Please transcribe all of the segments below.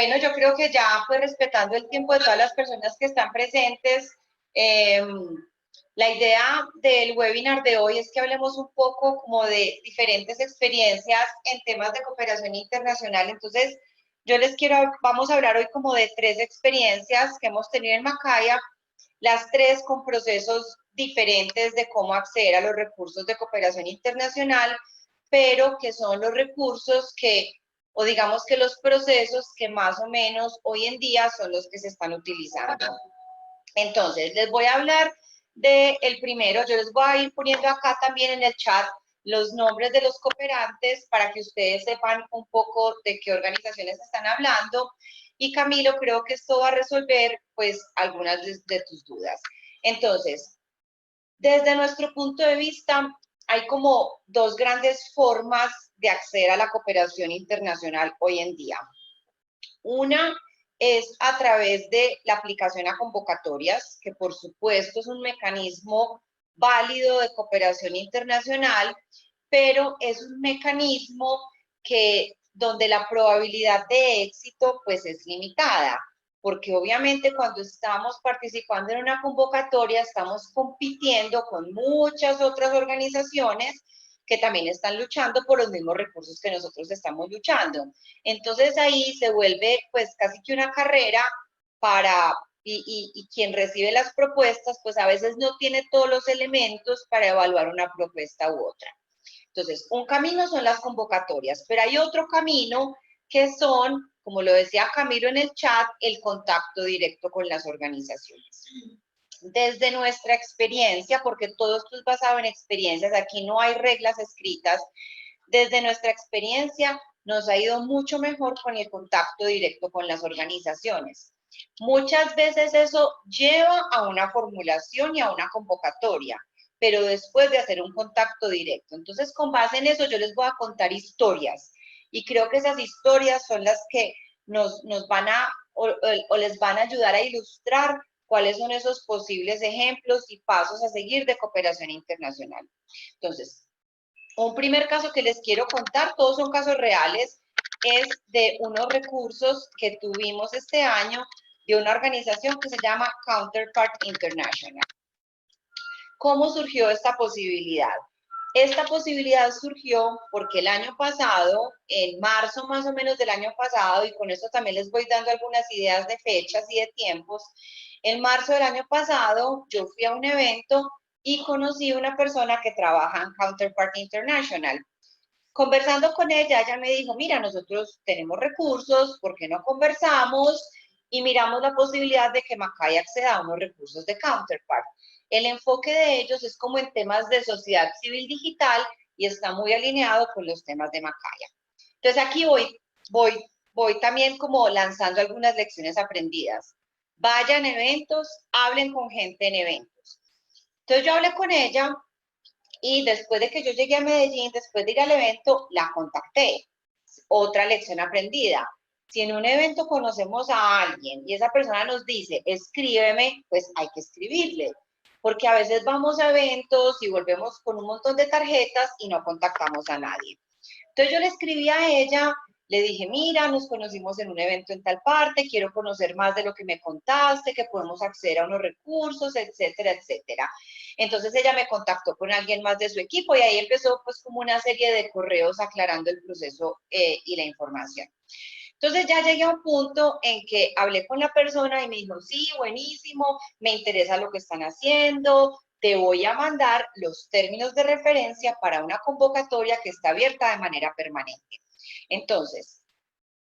Bueno, yo creo que ya, pues respetando el tiempo de todas las personas que están presentes, eh, la idea del webinar de hoy es que hablemos un poco como de diferentes experiencias en temas de cooperación internacional. Entonces, vamos a hablar hoy como de 3 experiencias que hemos tenido en Macaya, las 3 con procesos diferentes de cómo acceder a los recursos de cooperación internacional, pero que son los recursos o digamos que los procesos que más o menos hoy en día son los que se están utilizando. Entonces, les voy a hablar del primero. Yo les voy a ir poniendo acá también en el chat los nombres de los cooperantes para que ustedes sepan un poco de qué organizaciones están hablando. Y Camilo, creo que esto va a resolver pues algunas de tus dudas. Entonces, desde nuestro punto de vista, hay como 2 grandes formas de acceder a la cooperación internacional hoy en día. Una es a través de la aplicación a convocatorias, que por supuesto es un mecanismo válido de cooperación internacional, pero es un mecanismo donde la probabilidad de éxito pues es limitada, porque obviamente cuando estamos participando en una convocatoria estamos compitiendo con muchas otras organizaciones que también están luchando por los mismos recursos que nosotros estamos luchando. Entonces ahí se vuelve pues casi que una carrera y quien recibe las propuestas pues a veces no tiene todos los elementos para evaluar una propuesta u otra. Entonces, un camino son las convocatorias, pero hay otro camino que son, como lo decía Camilo en el chat, el contacto directo con las organizaciones. Desde nuestra experiencia, porque todo esto es basado en experiencias, aquí no hay reglas escritas, desde nuestra experiencia nos ha ido mucho mejor con el contacto directo con las organizaciones. Muchas veces eso lleva a una formulación y a una convocatoria, pero después de hacer un contacto directo. Entonces, con base en eso, yo les voy a contar historias y creo que esas historias son las que nos van a o les van a ayudar a ilustrar cuáles son esos posibles ejemplos y pasos a seguir de cooperación internacional. Entonces, un primer caso que les quiero contar, todos son casos reales, es de unos recursos que tuvimos este año de una organización que se llama Counterpart International. ¿Cómo surgió esta posibilidad? Esta posibilidad surgió porque el año pasado, en marzo más o menos del año pasado, y con esto también les voy dando algunas ideas de fechas y de tiempos, en marzo del año pasado yo fui a un evento y conocí a una persona que trabaja en Counterpart International. Conversando con ella me dijo, mira, nosotros tenemos recursos, ¿por qué no conversamos? Y miramos la posibilidad de que Macaya acceda a unos recursos de Counterpart. El enfoque de ellos es como en temas de sociedad civil digital y está muy alineado con los temas de Macaya. Entonces aquí voy también como lanzando algunas lecciones aprendidas. Vayan a eventos, hablen con gente en eventos. Entonces yo hablé con ella y después de que yo llegué a Medellín, después de ir al evento, la contacté. Otra lección aprendida. Si en un evento conocemos a alguien y esa persona nos dice, escríbeme, pues hay que escribirle. Porque a veces vamos a eventos y volvemos con un montón de tarjetas y no contactamos a nadie. Entonces yo le escribí a ella, le dije, mira, nos conocimos en un evento en tal parte, quiero conocer más de lo que me contaste, que podemos acceder a unos recursos, etcétera, etcétera. Entonces ella me contactó con alguien más de su equipo y ahí empezó pues como una serie de correos aclarando el proceso y la información. Entonces ya llegué a un punto en que hablé con la persona y me dijo, sí, buenísimo, me interesa lo que están haciendo, te voy a mandar los términos de referencia para una convocatoria que está abierta de manera permanente. Entonces,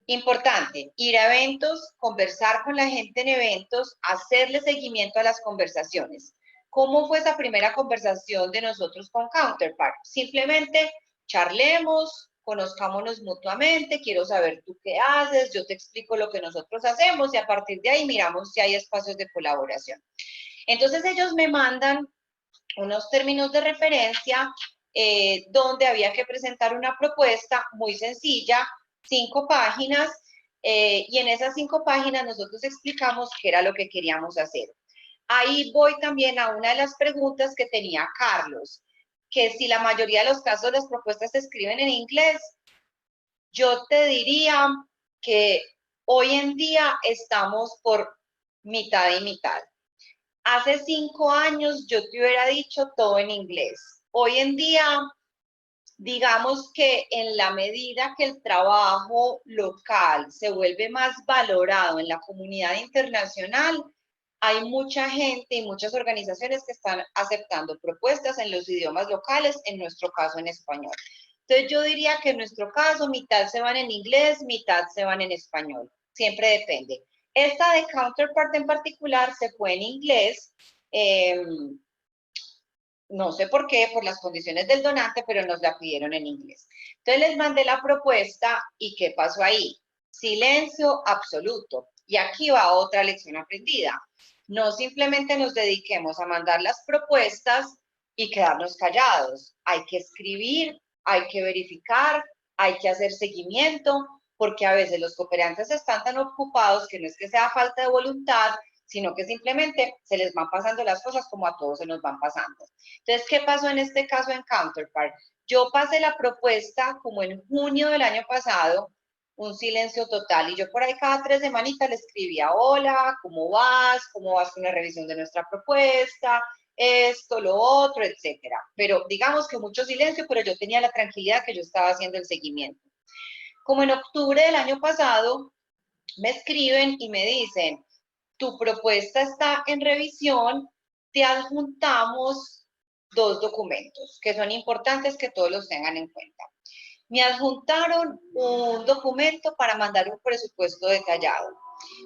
importante, ir a eventos, conversar con la gente en eventos, hacerle seguimiento a las conversaciones. ¿Cómo fue esa primera conversación de nosotros con Counterpart? Simplemente charlemos, conozcámonos mutuamente, quiero saber tú qué haces, yo te explico lo que nosotros hacemos y a partir de ahí miramos si hay espacios de colaboración. Entonces ellos me mandan unos términos de referencia donde había que presentar una propuesta muy sencilla, 5 páginas, y en esas 5 páginas nosotros explicamos qué era lo que queríamos hacer. Ahí voy también a una de las preguntas que tenía Carlos, que si la mayoría de los casos las propuestas se escriben en inglés, yo te diría que Hoy en día estamos por mitad y mitad. Hace 5 años yo te hubiera dicho todo en inglés. Hoy en día, digamos que en la medida que el trabajo local se vuelve más valorado en la comunidad internacional, hay mucha gente y muchas organizaciones que están aceptando propuestas en los idiomas locales, en nuestro caso en español. Entonces yo diría que en nuestro caso mitad se van en inglés, mitad se van en español. Siempre depende. Esta de Counterpart en particular se fue en inglés. No sé por qué, por las condiciones del donante, pero nos la pidieron en inglés. Entonces les mandé la propuesta y ¿qué pasó ahí? Silencio absoluto. Y aquí va otra lección aprendida. No simplemente nos dediquemos a mandar las propuestas y quedarnos callados. Hay que escribir, hay que verificar, hay que hacer seguimiento, porque a veces los cooperantes están tan ocupados que no es que sea falta de voluntad, sino que simplemente se les van pasando las cosas como a todos se nos van pasando. Entonces, ¿qué pasó en este caso en Counterpart? Yo pasé la propuesta como en junio del año pasado, un silencio total, y yo por ahí cada 3 semanitas le escribía, hola, ¿cómo vas? ¿Cómo vas con la revisión de nuestra propuesta? Esto, lo otro, etcétera. Pero digamos que mucho silencio, pero yo tenía la tranquilidad que yo estaba haciendo el seguimiento. Como en octubre del año pasado, me escriben y me dicen, tu propuesta está en revisión, te adjuntamos 2 documentos que son importantes que todos los tengan en cuenta. Me adjuntaron un documento para mandar un presupuesto detallado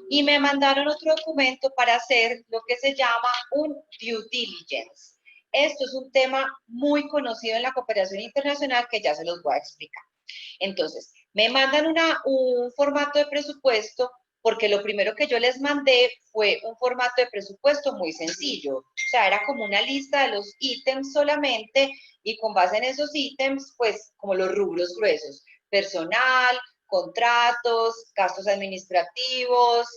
y me mandaron otro documento para hacer lo que se llama un due diligence. Esto es un tema muy conocido en la cooperación internacional que ya se los voy a explicar. Entonces, me mandan un formato de presupuesto porque lo primero que yo les mandé fue un formato de presupuesto muy sencillo. O sea, era como una lista de los ítems solamente y con base en esos ítems, pues como los rubros gruesos, personal, contratos, gastos administrativos,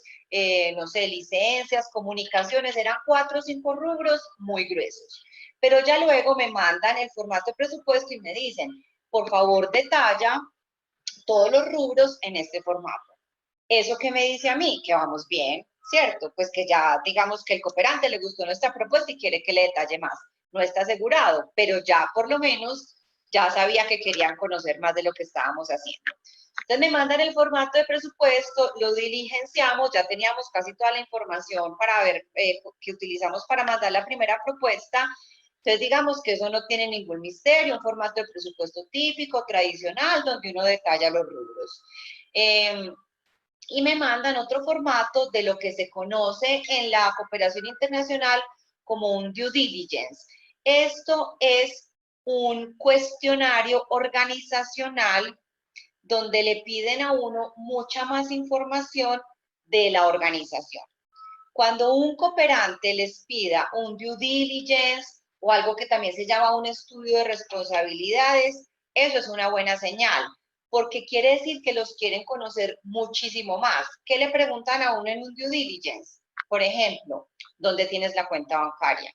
no sé, licencias, comunicaciones, eran 4 o 5 rubros muy gruesos. Pero ya luego me mandan el formato de presupuesto y me dicen, por favor, detalla todos los rubros en este formato. ¿Eso qué me dice a mí? Que vamos bien, ¿cierto? Pues que ya digamos que el cooperante le gustó nuestra propuesta y quiere que le detalle más. No está asegurado, pero ya por lo menos ya sabía que querían conocer más de lo que estábamos haciendo. Entonces me mandan el formato de presupuesto, lo diligenciamos, ya teníamos casi toda la información para ver que utilizamos para mandar la primera propuesta. Entonces, digamos que eso no tiene ningún misterio, un formato de presupuesto típico, tradicional, donde uno detalla los rubros. Y me mandan otro formato de lo que se conoce en la cooperación internacional como un due diligence. Esto es un cuestionario organizacional donde le piden a uno mucha más información de la organización. Cuando un cooperante les pida un due diligence o algo que también se llama un estudio de responsabilidades, eso es una buena señal, porque quiere decir que los quieren conocer muchísimo más. ¿Qué le preguntan a uno en un due diligence? Por ejemplo, ¿dónde tienes la cuenta bancaria?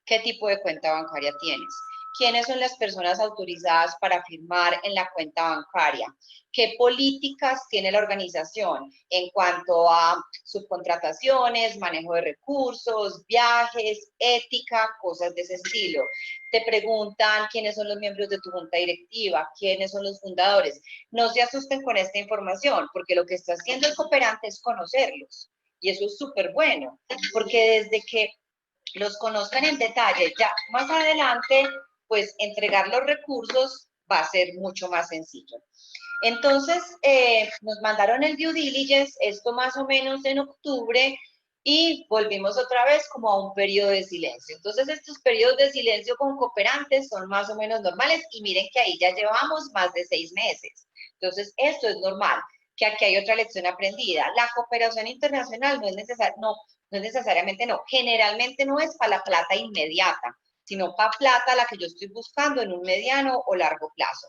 ¿Qué tipo de cuenta bancaria tienes? ¿Quiénes son las personas autorizadas para firmar en la cuenta bancaria? ¿Qué políticas tiene la organización en cuanto a subcontrataciones, manejo de recursos, viajes, ética, cosas de ese estilo? Te preguntan quiénes son los miembros de tu junta directiva, quiénes son los fundadores. No se asusten con esta información, porque lo que está haciendo el cooperante es conocerlos. Y eso es súper bueno, porque desde que los conozcan en detalle, ya más adelante, pues entregar los recursos va a ser mucho más sencillo. Entonces, nos mandaron el due diligence, esto más o menos en octubre, y volvimos otra vez como a un periodo de silencio. Entonces, estos periodos de silencio con cooperantes son más o menos normales, y miren que ahí ya llevamos más de 6 meses. Entonces, esto es normal, que aquí hay otra lección aprendida. La cooperación internacional no es necesaria, no es necesariamente no, generalmente no es para la plata inmediata, sino para plata la que yo estoy buscando en un mediano o largo plazo.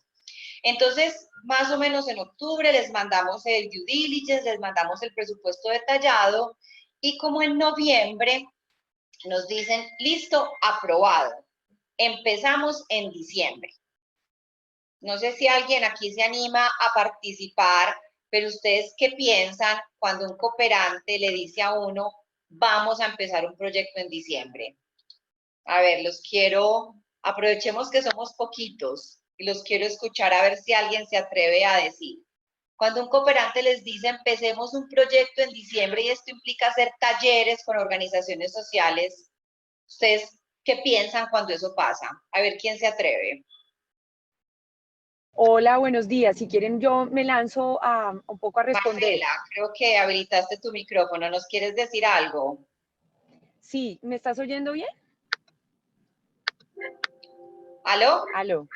Entonces, más o menos en octubre les mandamos el due diligence, les mandamos el presupuesto detallado y como en noviembre nos dicen, listo, aprobado. Empezamos en diciembre. No sé si alguien aquí se anima a participar pero ustedes, ¿qué piensan cuando un cooperante le dice a uno, vamos a empezar un proyecto en diciembre? A ver, aprovechemos que somos poquitos y los quiero escuchar a ver si alguien se atreve a decir. Cuando un cooperante les dice, empecemos un proyecto en diciembre y esto implica hacer talleres con organizaciones sociales, ¿ustedes qué piensan cuando eso pasa? A ver, ¿quién se atreve? Hola, buenos días. Si quieren, yo me lanzo un poco a responder. Marcela, creo que habilitaste tu micrófono. ¿Nos quieres decir algo? Sí, ¿me estás oyendo bien? ¿Aló? Aló.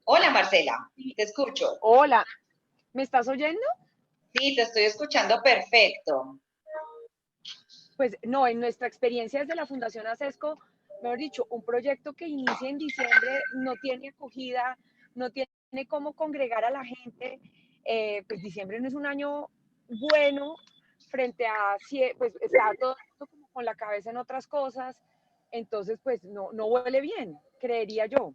Hola, Marcela. Sí. Te escucho. Hola, ¿me estás oyendo? Sí, te estoy escuchando perfecto. Pues no, en nuestra experiencia desde la Fundación ACESCO, mejor dicho, un proyecto que inicia en diciembre no tiene acogida, no tiene cómo congregar a la gente. Pues diciembre no es un año bueno frente a, pues está todo como con la cabeza en otras cosas, entonces pues no huele bien, creería yo.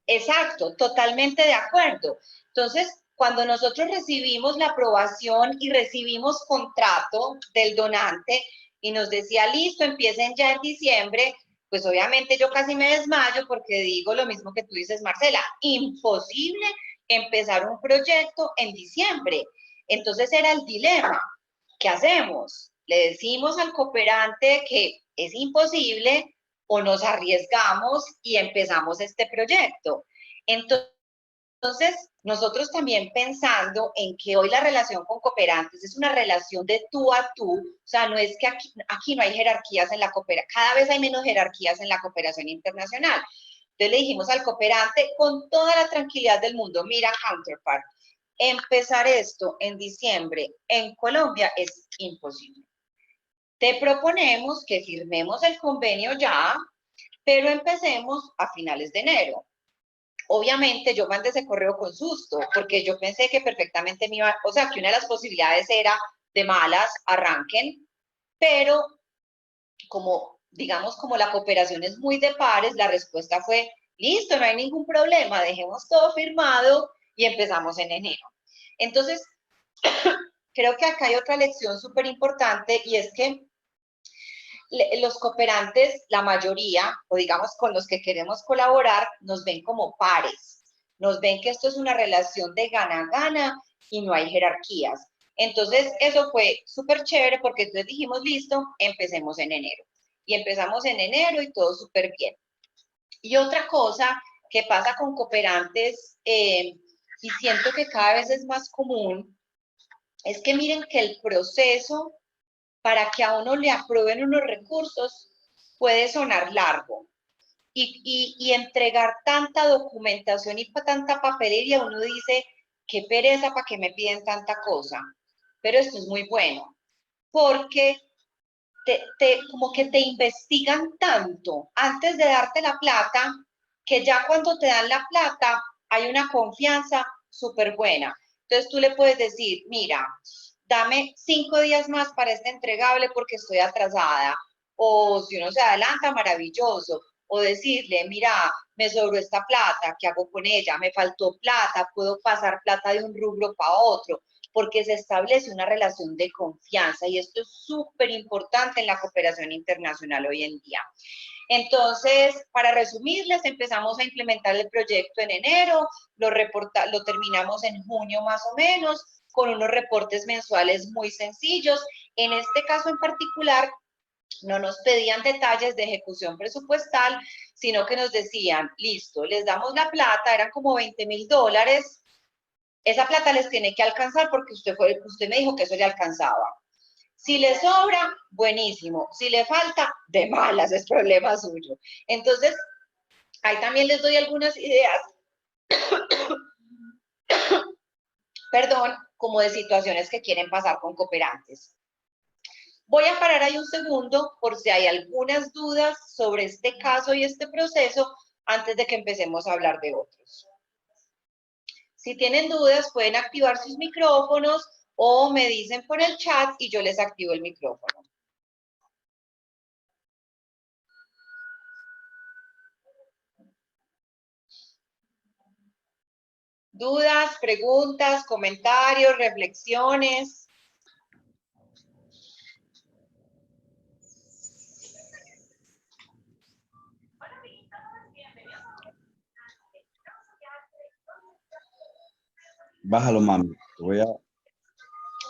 Exacto, totalmente de acuerdo. Entonces, cuando nosotros recibimos la aprobación y recibimos contrato del donante y nos decía, listo, empiecen ya en diciembre, pues obviamente yo casi me desmayo porque digo lo mismo que tú dices, Marcela, imposible empezar un proyecto en diciembre. Entonces era el dilema. ¿Qué hacemos? ¿Le decimos al cooperante que es imposible o nos arriesgamos y empezamos este proyecto? Entonces, nosotros también pensando en que hoy la relación con cooperantes es una relación de tú a tú, o sea, no es que aquí no hay jerarquías en la cooperación, cada vez hay menos jerarquías en la cooperación internacional. Entonces le dijimos al cooperante con toda la tranquilidad del mundo, mira, Counterpart, empezar esto en diciembre en Colombia es imposible. Te proponemos que firmemos el convenio ya, pero empecemos a finales de enero. Obviamente yo mandé ese correo con susto, porque yo pensé que perfectamente me iba, o sea, que una de las posibilidades era de malas, arranquen, pero como, digamos, como la cooperación es muy de pares, la respuesta fue, listo, no hay ningún problema, dejemos todo firmado y empezamos en enero. Entonces, creo que acá hay otra lección súper importante y es que los cooperantes, la mayoría, o digamos con los que queremos colaborar, nos ven como pares. Nos ven que esto es una relación de gana-gana y no hay jerarquías. Entonces, eso fue súper chévere porque entonces dijimos, listo, empecemos en enero. Y empezamos en enero y todo súper bien. Y otra cosa que pasa con cooperantes, y siento que cada vez es más común, es que miren que el proceso para que a uno le aprueben unos recursos puede sonar largo. Y entregar tanta documentación y tanta papelería, uno dice, qué pereza, ¿para qué me piden tanta cosa? Pero esto es muy bueno, porque como que te investigan tanto antes de darte la plata, que ya cuando te dan la plata hay una confianza súper buena. Entonces tú le puedes decir, mira, dame 5 días más para este entregable porque estoy atrasada. O si uno se adelanta, maravilloso. O decirle, mira, me sobró esta plata, ¿qué hago con ella? Me faltó plata, puedo pasar plata de un rubro para otro, porque se establece una relación de confianza y esto es súper importante en la cooperación internacional hoy en día. Entonces, para resumirles, empezamos a implementar el proyecto en enero, lo terminamos en junio más o menos, con unos reportes mensuales muy sencillos. En este caso en particular, no nos pedían detalles de ejecución presupuestal, sino que nos decían, listo, les damos la plata, eran como $20,000, esa plata les tiene que alcanzar porque usted me dijo que eso le alcanzaba. Si le sobra, buenísimo. Si le falta, de malas, es problema suyo. Entonces, ahí también les doy algunas ideas, perdón, como de situaciones que quieren pasar con cooperantes. Voy a parar ahí un segundo por si hay algunas dudas sobre este caso y este proceso antes de que empecemos a hablar de otros. Si tienen dudas, pueden activar sus micrófonos o me dicen por el chat y yo les activo el micrófono. ¿Dudas, preguntas, comentarios, reflexiones? Bájalo, mami. Voy a...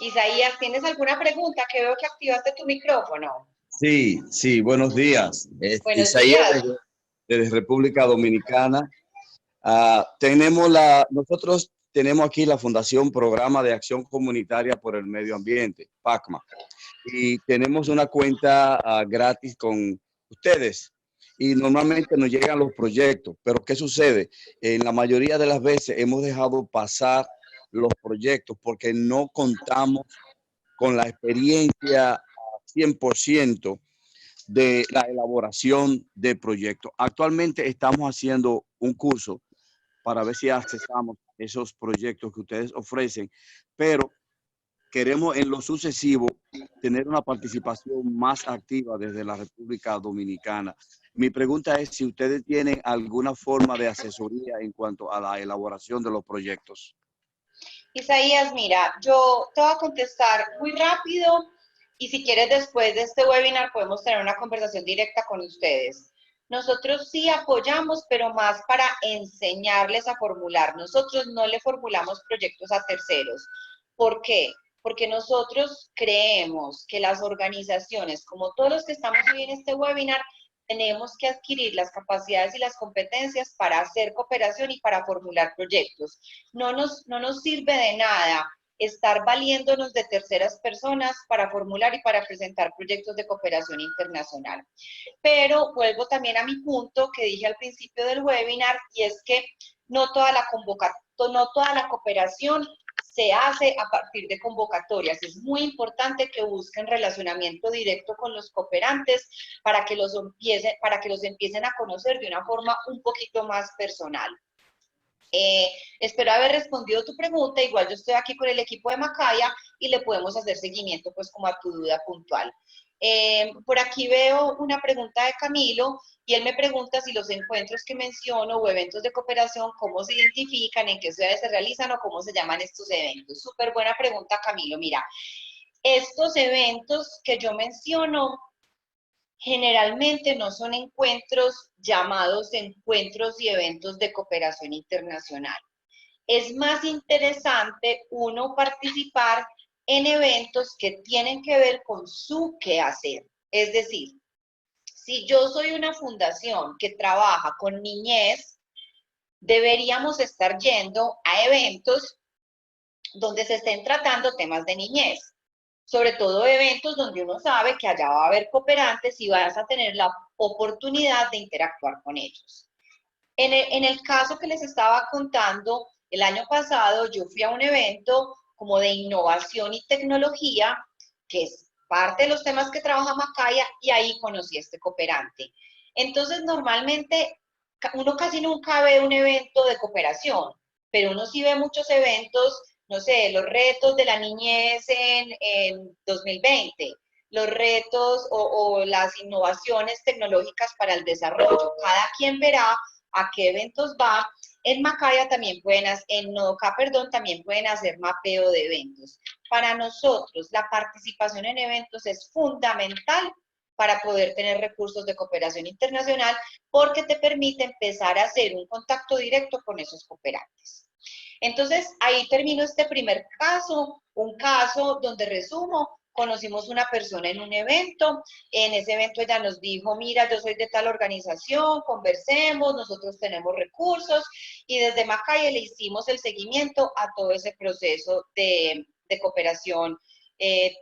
Isaías, ¿tienes alguna pregunta? Que veo que activaste tu micrófono. Sí, sí, buenos días. Buenos Isaías días. desde República Dominicana. Nosotros tenemos aquí la Fundación Programa de Acción Comunitaria por el Medio Ambiente, PACMA, y tenemos una cuenta gratis con ustedes. Y normalmente nos llegan los proyectos, pero ¿qué sucede? En la mayoría de las veces hemos dejado pasar los proyectos porque no contamos con la experiencia 100% de la elaboración de proyectos. Actualmente estamos haciendo un curso para ver si accesamos esos proyectos que ustedes ofrecen, pero queremos en lo sucesivo tener una participación más activa desde la República Dominicana. Mi pregunta es si ustedes tienen alguna forma de asesoría en cuanto a la elaboración de los proyectos. Isaías, mira, yo te voy a contestar muy rápido y si quieres después de este webinar podemos tener una conversación directa con ustedes. Nosotros sí apoyamos, pero más para enseñarles a formular. Nosotros no le formulamos proyectos a terceros. ¿Por qué? Porque nosotros creemos que las organizaciones, como todos los que estamos hoy en este webinar, tenemos que adquirir las capacidades y las competencias para hacer cooperación y para formular proyectos. No nos sirve de nada estar valiéndonos de terceras personas para formular y para presentar proyectos de cooperación internacional. Pero vuelvo también a mi punto que dije al principio del webinar, y es que no toda la no toda la cooperación se hace a partir de convocatorias. Es muy importante que busquen relacionamiento directo con los cooperantes para que los empiecen a conocer de una forma un poquito más personal. Espero haber respondido tu pregunta. Igual yo estoy aquí con el equipo de Macaya y le podemos hacer seguimiento pues como a tu duda puntual. Por aquí veo una pregunta de Camilo y él me pregunta si los encuentros que menciono o eventos de cooperación, cómo se identifican, en qué ciudades se realizan o cómo se llaman estos eventos. Súper buena pregunta, Camilo. Mira, estos eventos que yo menciono generalmente no son encuentros llamados encuentros y eventos de cooperación internacional. Es más interesante uno participar en eventos que tienen que ver con su quehacer. Es decir, si yo soy una fundación que trabaja con niñez, deberíamos estar yendo a eventos donde se estén tratando temas de niñez. Sobre todo eventos donde uno sabe que allá va a haber cooperantes y vas a tener la oportunidad de interactuar con ellos. En el caso que les estaba contando, el año pasado yo fui a un evento como de innovación y tecnología, que es parte de los temas que trabaja Macaya, y ahí conocí a este cooperante. Entonces, normalmente, uno casi nunca ve un evento de cooperación, pero uno sí ve muchos eventos, no sé, los retos de la niñez en 2020, los retos o las innovaciones tecnológicas para el desarrollo. Cada quien verá a qué eventos va. En Macaya también en Nodoka, perdón, también pueden hacer mapeo de eventos. Para nosotros, la participación en eventos es fundamental para poder tener recursos de cooperación internacional porque te permite empezar a hacer un contacto directo con esos cooperantes. Entonces, ahí termino este primer caso, un caso donde resumo, conocimos una persona en un evento, en ese evento ella nos dijo, mira, yo soy de tal organización, conversemos, nosotros tenemos recursos, y desde Macaya le hicimos el seguimiento a todo ese proceso de cooperación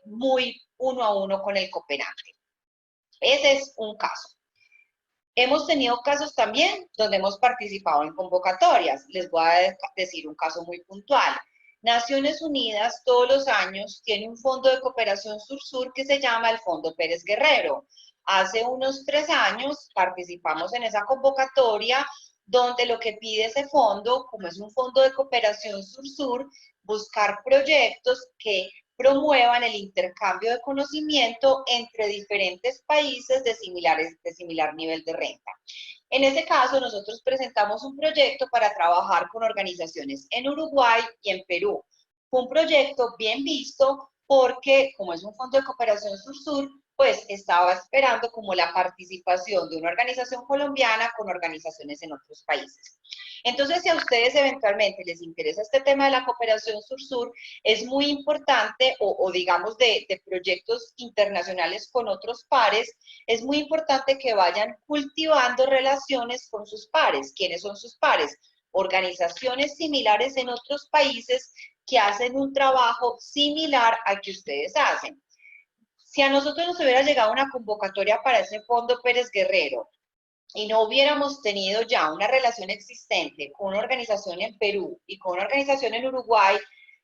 muy uno a uno con el cooperante. Ese es un caso. Hemos tenido casos también donde hemos participado en convocatorias. Les voy a decir un caso muy puntual. Naciones Unidas todos los años tiene un fondo de cooperación sur-sur que se llama el Fondo Pérez Guerrero. Hace unos 3 años participamos en esa convocatoria donde lo que pide ese fondo, como es un fondo de cooperación sur-sur, buscar proyectos que promuevan el intercambio de conocimiento entre diferentes países de similar nivel de renta. En ese caso, nosotros presentamos un proyecto para trabajar con organizaciones en Uruguay y en Perú. Fue un proyecto bien visto porque, como es un fondo de cooperación sur-sur, pues estaba esperando como la participación de una organización colombiana con organizaciones en otros países. Entonces, si a ustedes eventualmente les interesa este tema de la cooperación sur-sur, es muy importante, o digamos de proyectos internacionales con otros pares, es muy importante que vayan cultivando relaciones con sus pares. ¿Quiénes son sus pares? Organizaciones similares en otros países que hacen un trabajo similar al que ustedes hacen. Si a nosotros nos hubiera llegado una convocatoria para ese Fondo Pérez Guerrero y no hubiéramos tenido ya una relación existente con una organización en Perú y con una organización en Uruguay,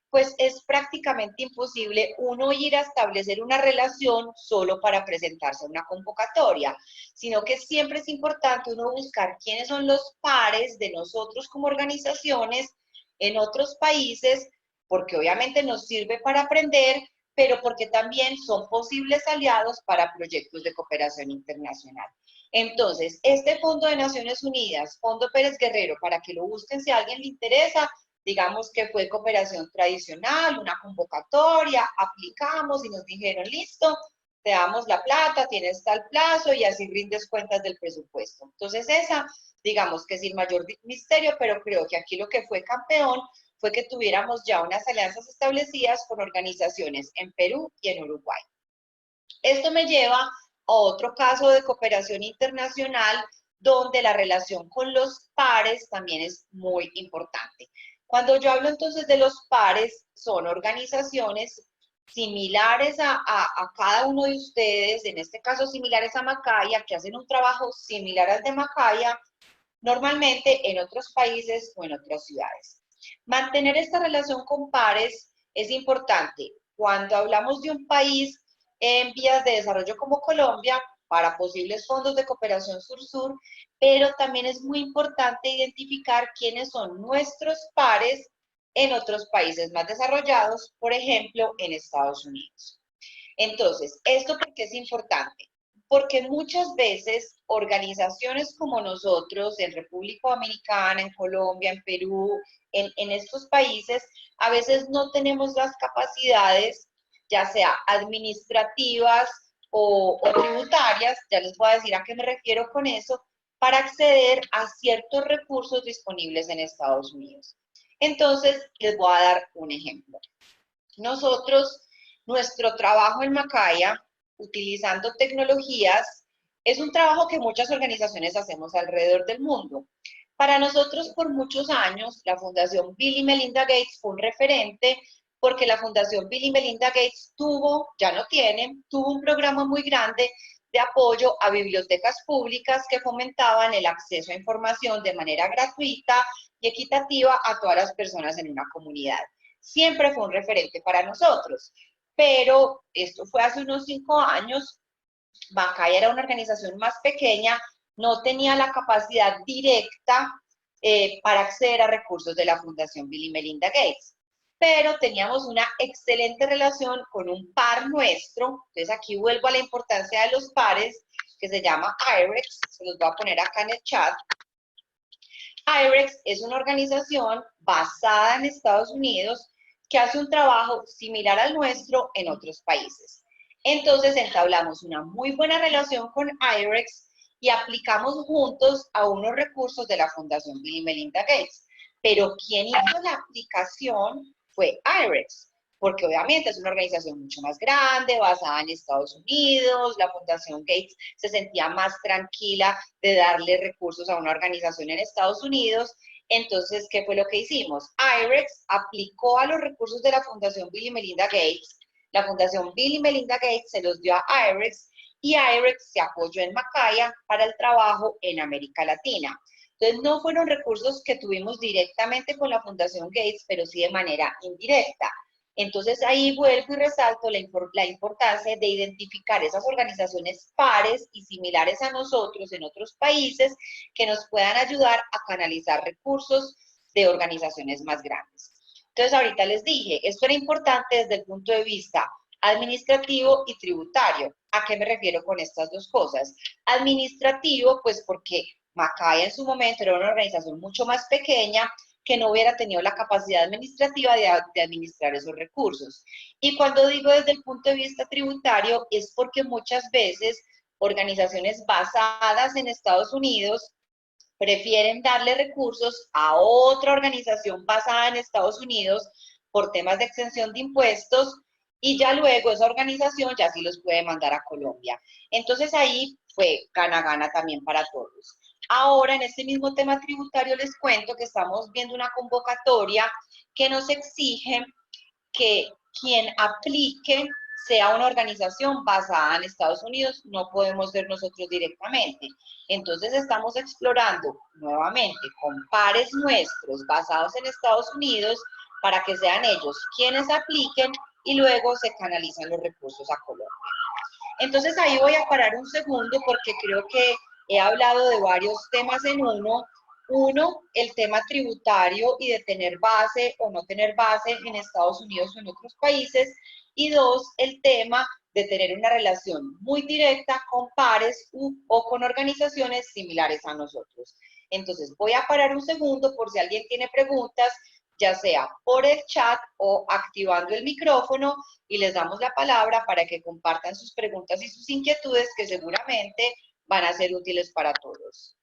pues es prácticamente imposible uno ir a establecer una relación solo para presentarse a una convocatoria, sino que siempre es importante uno buscar quiénes son los pares de nosotros como organizaciones en otros países, porque obviamente nos sirve para aprender, pero porque también son posibles aliados para proyectos de cooperación internacional. Entonces, este Fondo de Naciones Unidas, Fondo Pérez Guerrero, para que lo busquen si a alguien le interesa, digamos que fue cooperación tradicional, una convocatoria, aplicamos y nos dijeron, listo, te damos la plata, tienes tal plazo y así rindes cuentas del presupuesto. Entonces esa, digamos que sin mayor misterio, pero creo que aquí lo que fue campeón fue que tuviéramos ya unas alianzas establecidas con organizaciones en Perú y en Uruguay. Esto me lleva a otro caso de cooperación internacional donde la relación con los pares también es muy importante. Cuando yo hablo entonces de los pares, son organizaciones similares a cada uno de ustedes, en este caso similares a Macaya, que hacen un trabajo similar al de Macaya, normalmente en otros países o en otras ciudades. Mantener esta relación con pares es importante. Cuando hablamos de un país en vías de desarrollo como Colombia, para posibles fondos de cooperación sur-sur, pero también es muy importante identificar quiénes son nuestros pares en otros países más desarrollados, por ejemplo, en Estados Unidos. Entonces, ¿esto por qué es importante? Porque muchas veces organizaciones como nosotros, en República Dominicana, en Colombia, en Perú, en estos países, a veces no tenemos las capacidades, ya sea administrativas o tributarias, ya les voy a decir a qué me refiero con eso, para acceder a ciertos recursos disponibles en Estados Unidos. Entonces, les voy a dar un ejemplo. Nosotros, nuestro trabajo en Macaya, utilizando tecnologías, es un trabajo que muchas organizaciones hacemos alrededor del mundo. Para nosotros, por muchos años, la Fundación Bill y Melinda Gates fue un referente porque la Fundación Bill y Melinda Gates tuvo, ya no tienen, tuvo un programa muy grande de apoyo a bibliotecas públicas que fomentaban el acceso a información de manera gratuita y equitativa a todas las personas en una comunidad. Siempre fue un referente para nosotros, pero esto fue hace unos 5 años. Macaya era una organización más pequeña, no tenía la capacidad directa para acceder a recursos de la Fundación Bill y Melinda Gates, pero teníamos una excelente relación con un par nuestro. Entonces aquí vuelvo a la importancia de los pares, que se llama IREX, se los voy a poner acá en el chat. IREX es una organización basada en Estados Unidos que hace un trabajo similar al nuestro en otros países. Entonces entablamos una muy buena relación con IREX y aplicamos juntos a unos recursos de la Fundación Bill y Melinda Gates. Pero quien hizo la aplicación fue IREX, porque obviamente es una organización mucho más grande, basada en Estados Unidos. La Fundación Gates se sentía más tranquila de darle recursos a una organización en Estados Unidos. Entonces, ¿qué fue lo que hicimos? IREX aplicó a los recursos de la Fundación Bill y Melinda Gates. La Fundación Bill y Melinda Gates se los dio a IREX y IREX se apoyó en Macaya para el trabajo en América Latina. Entonces, no fueron recursos que tuvimos directamente con la Fundación Gates, pero sí de manera indirecta. Entonces, ahí vuelvo y resalto la importancia de identificar esas organizaciones pares y similares a nosotros en otros países que nos puedan ayudar a canalizar recursos de organizaciones más grandes. Entonces, ahorita les dije, esto era importante desde el punto de vista administrativo y tributario. ¿A qué me refiero con estas dos cosas? Administrativo, pues porque Macaya en su momento era una organización mucho más pequeña que no hubiera tenido la capacidad administrativa de administrar esos recursos. Y cuando digo desde el punto de vista tributario, es porque muchas veces organizaciones basadas en Estados Unidos prefieren darle recursos a otra organización basada en Estados Unidos por temas de exención de impuestos y ya luego esa organización ya sí los puede mandar a Colombia. Entonces ahí fue gana-gana también para todos. Ahora, en este mismo tema tributario, les cuento que estamos viendo una convocatoria que nos exige que quien aplique sea una organización basada en Estados Unidos, no podemos ser nosotros directamente. Entonces estamos explorando nuevamente con pares nuestros basados en Estados Unidos para que sean ellos quienes apliquen y luego se canalizan los recursos a Colombia. Entonces ahí voy a parar un segundo porque creo que he hablado de varios temas en uno. Uno, el tema tributario y de tener base o no tener base en Estados Unidos o en otros países. Y dos, el tema de tener una relación muy directa con pares o con organizaciones similares a nosotros. Entonces voy a parar un segundo por si alguien tiene preguntas, ya sea por el chat o activando el micrófono, y les damos la palabra para que compartan sus preguntas y sus inquietudes que seguramente van a ser útiles para todos.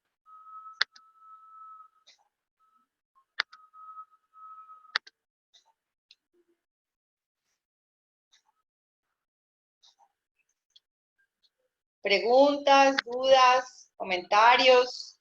Preguntas, dudas, comentarios.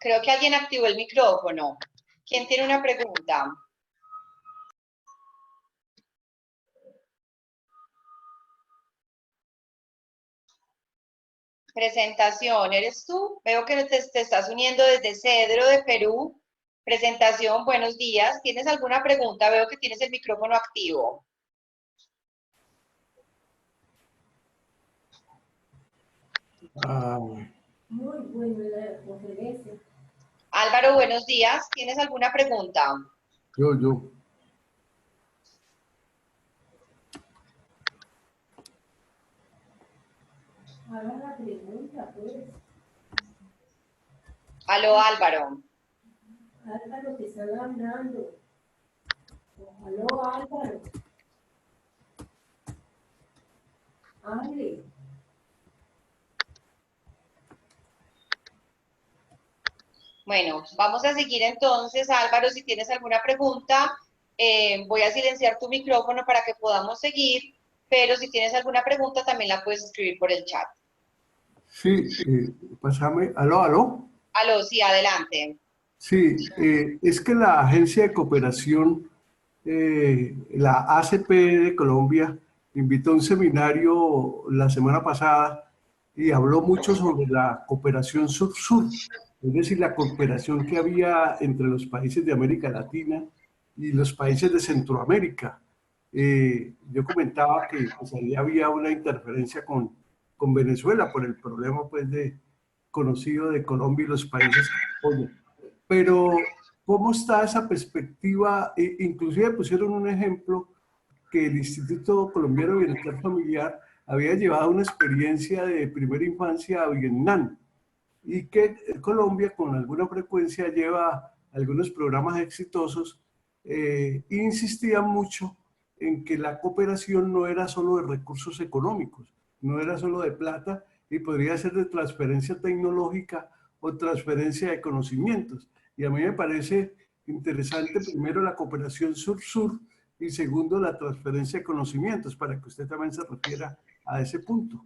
Creo que alguien activó el micrófono. ¿Quién tiene una pregunta? Presentación, ¿eres tú? Veo que te estás uniendo desde Cedro de Perú. Presentación, buenos días. ¿Tienes alguna pregunta? Veo que tienes el micrófono activo. Muy buena la conferencia. Álvaro, buenos días. ¿Tienes alguna pregunta? Yo. Haga la pregunta, pues. Aló, Álvaro. Álvaro, te están hablando. Aló, Álvaro. Hable. Bueno, vamos a seguir entonces, Álvaro, si tienes alguna pregunta, voy a silenciar tu micrófono para que podamos seguir, pero si tienes alguna pregunta también la puedes escribir por el chat. Sí, pásame. Aló. Aló, sí, adelante. Sí, es que la Agencia de Cooperación, la ACP de Colombia, invitó a un seminario la semana pasada y habló mucho sobre la cooperación sur-sur, es decir, la cooperación que había entre los países de América Latina y los países de Centroamérica. Yo comentaba que pues, ahí había una interferencia con Venezuela por el problema pues, conocido de Colombia y los países que apoyan. Pero, ¿cómo está esa perspectiva? Inclusive pusieron un ejemplo que el Instituto Colombiano de Bienestar Familiar había llevado una experiencia de primera infancia a Vietnam y que Colombia con alguna frecuencia lleva algunos programas exitosos. Insistían mucho en que la cooperación no era solo de recursos económicos, no era solo de plata y podría ser de transferencia tecnológica o transferencia de conocimientos. Y a mí me parece interesante primero la cooperación sur-sur y segundo la transferencia de conocimientos, para que usted también se refiera a ese punto.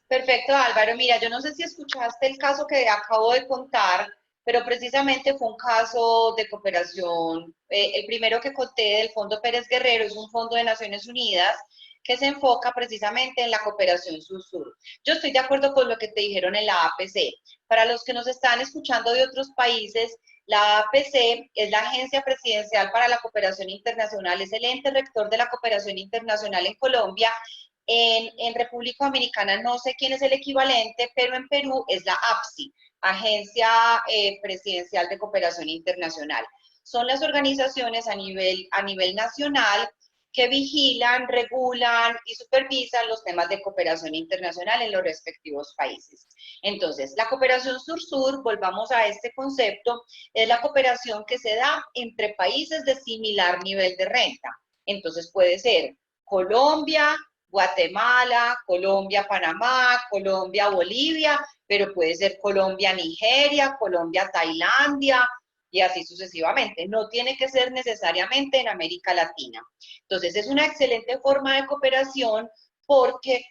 Perfecto, Álvaro. Mira, yo no sé si escuchaste el caso que acabo de contar, pero precisamente fue un caso de cooperación. El primero que conté del Fondo Pérez Guerrero es un fondo de Naciones Unidas que se enfoca precisamente en la cooperación sur-sur. Yo estoy de acuerdo con lo que te dijeron en la APC. Para los que nos están escuchando de otros países, la APC es la Agencia Presidencial para la Cooperación Internacional, es el ente rector de la cooperación internacional en Colombia. En República Dominicana no sé quién es el equivalente, pero en Perú es la APSI, Agencia Presidencial de Cooperación Internacional. Son las organizaciones a nivel nacional que vigilan, regulan y supervisan los temas de cooperación internacional en los respectivos países. Entonces, la cooperación sur-sur, volvamos a este concepto, es la cooperación que se da entre países de similar nivel de renta. Entonces, puede ser Colombia, Guatemala, Colombia, Panamá, Colombia, Bolivia, pero puede ser Colombia, Nigeria, Colombia, Tailandia, y así sucesivamente. No tiene que ser necesariamente en América Latina. Entonces, es una excelente forma de cooperación porque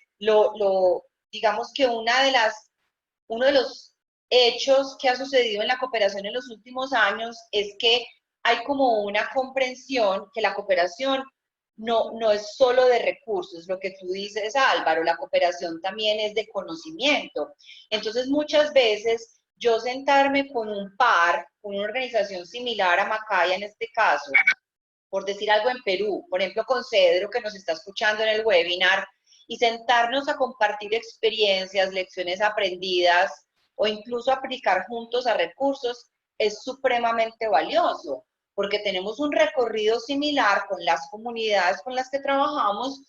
digamos que uno de los hechos que ha sucedido en la cooperación en los últimos años es que hay como una comprensión que la cooperación no es solo de recursos, lo que tú dices, Álvaro, la cooperación también es de conocimiento. Entonces, muchas veces yo sentarme con un par, con una organización similar a Macaya en este caso, por decir algo en Perú, por ejemplo con Cedro que nos está escuchando en el webinar, y sentarnos a compartir experiencias, lecciones aprendidas o incluso aplicar juntos a recursos, es supremamente valioso, porque tenemos un recorrido similar con las comunidades con las que trabajamos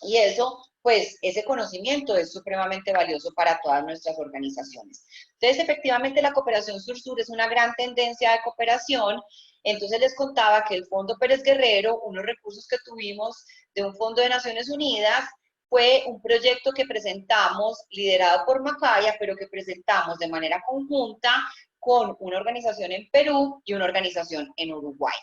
y eso, pues, ese conocimiento es supremamente valioso para todas nuestras organizaciones. Entonces, efectivamente, la cooperación sur-sur es una gran tendencia de cooperación. Entonces, les contaba que el Fondo Pérez Guerrero, unos recursos que tuvimos de un fondo de Naciones Unidas, fue un proyecto que presentamos, liderado por Macaya, pero que presentamos de manera conjunta con una organización en Perú y una organización en Uruguay.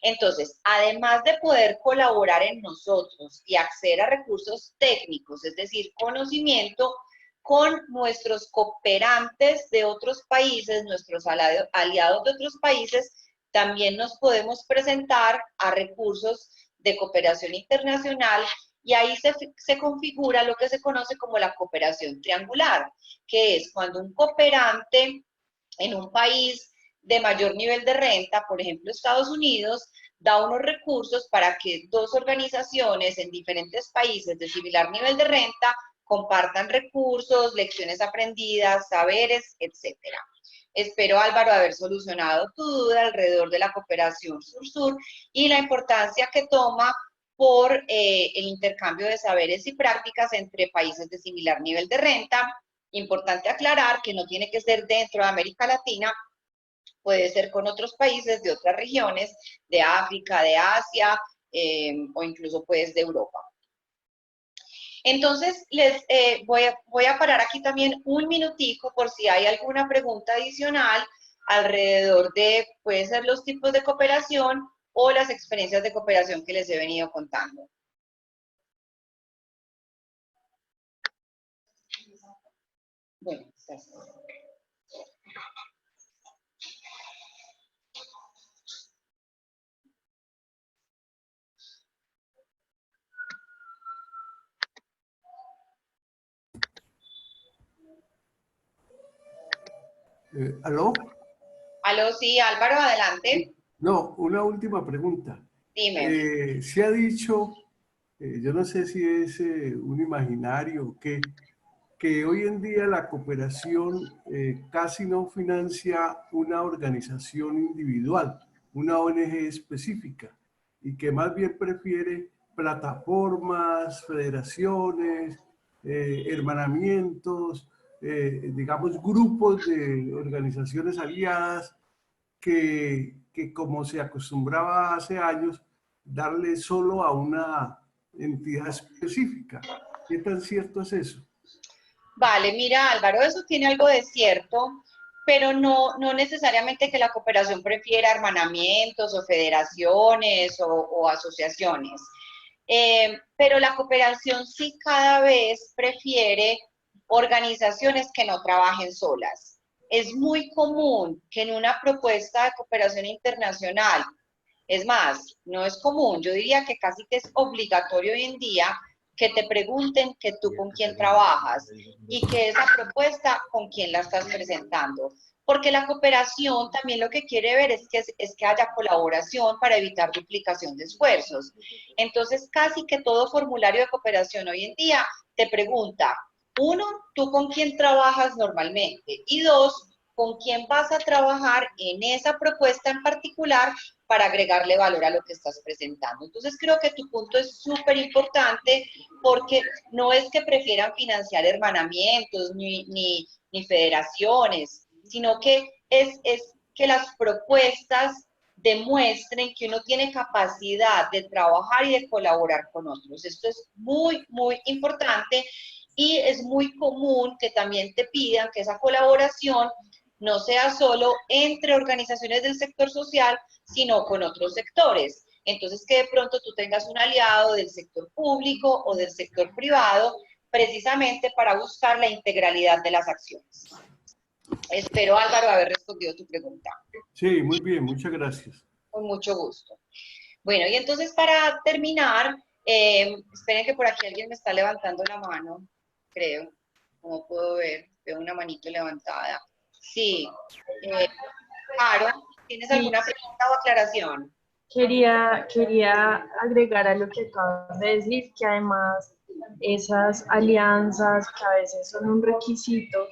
Entonces, además de poder colaborar en nosotros y acceder a recursos técnicos, es decir, conocimiento, con nuestros cooperantes de otros países, nuestros aliados de otros países, también nos podemos presentar a recursos de cooperación internacional y ahí se configura lo que se conoce como la cooperación triangular, que es cuando un cooperante en un país de mayor nivel de renta, por ejemplo Estados Unidos, da unos recursos para que dos organizaciones en diferentes países de similar nivel de renta compartan recursos, lecciones aprendidas, saberes, etc. Espero, Álvaro, haber solucionado tu duda alrededor de la cooperación sur-sur y la importancia que toma por el intercambio de saberes y prácticas entre países de similar nivel de renta. Importante aclarar que no tiene que ser dentro de América Latina, puede ser con otros países de otras regiones, de África, de Asia, o incluso pues de Europa. Entonces, voy a parar aquí también un minutico por si hay alguna pregunta adicional alrededor de, puede ser los tipos de cooperación o las experiencias de cooperación que les he venido contando. Bueno, gracias. ¿Aló? Aló, sí, Álvaro, adelante. No, una última pregunta. Dime. Se ha dicho, yo no sé si es un imaginario o qué, que hoy en día la cooperación casi no financia una organización individual, una ONG específica, y que más bien prefiere plataformas, federaciones, hermanamientos, digamos, grupos de organizaciones aliadas que como se acostumbraba hace años, darle solo a una entidad específica. ¿Qué tan cierto es eso? Vale, mira Álvaro, eso tiene algo de cierto, pero no necesariamente que la cooperación prefiera hermanamientos o federaciones o asociaciones. Pero la cooperación sí cada vez prefiere organizaciones que no trabajen solas. Es muy común que en una propuesta de cooperación internacional Es más, no es común, yo diría que casi que es obligatorio hoy en día que te pregunten que tú con quién trabajas y que esa propuesta con quién la estás presentando. Porque la cooperación también lo que quiere ver es que haya colaboración para evitar duplicación de esfuerzos. Entonces, casi que todo formulario de cooperación hoy en día te pregunta, uno, tú con quién trabajas normalmente, y dos, con quién vas a trabajar en esa propuesta en particular para agregarle valor a lo que estás presentando. Entonces creo que tu punto es súper importante porque no es que prefieran financiar hermanamientos ni federaciones, sino que es que las propuestas demuestren que uno tiene capacidad de trabajar y de colaborar con otros. Esto es muy, muy importante y es muy común que también te pidan que esa colaboración no sea solo entre organizaciones del sector social, sino con otros sectores. Entonces, que de pronto tú tengas un aliado del sector público o del sector privado, precisamente para buscar la integralidad de las acciones. Espero, Álvaro, haber respondido tu pregunta. Sí, muy bien, muchas gracias. Con mucho gusto. Bueno, y entonces para terminar, esperen que por aquí alguien me está levantando la mano, creo. No puedo ver, veo una manito levantada. Sí. Caro, ¿tienes Sí, alguna pregunta o aclaración? quería agregar a lo que acabas de decir, que además esas alianzas que a veces son un requisito,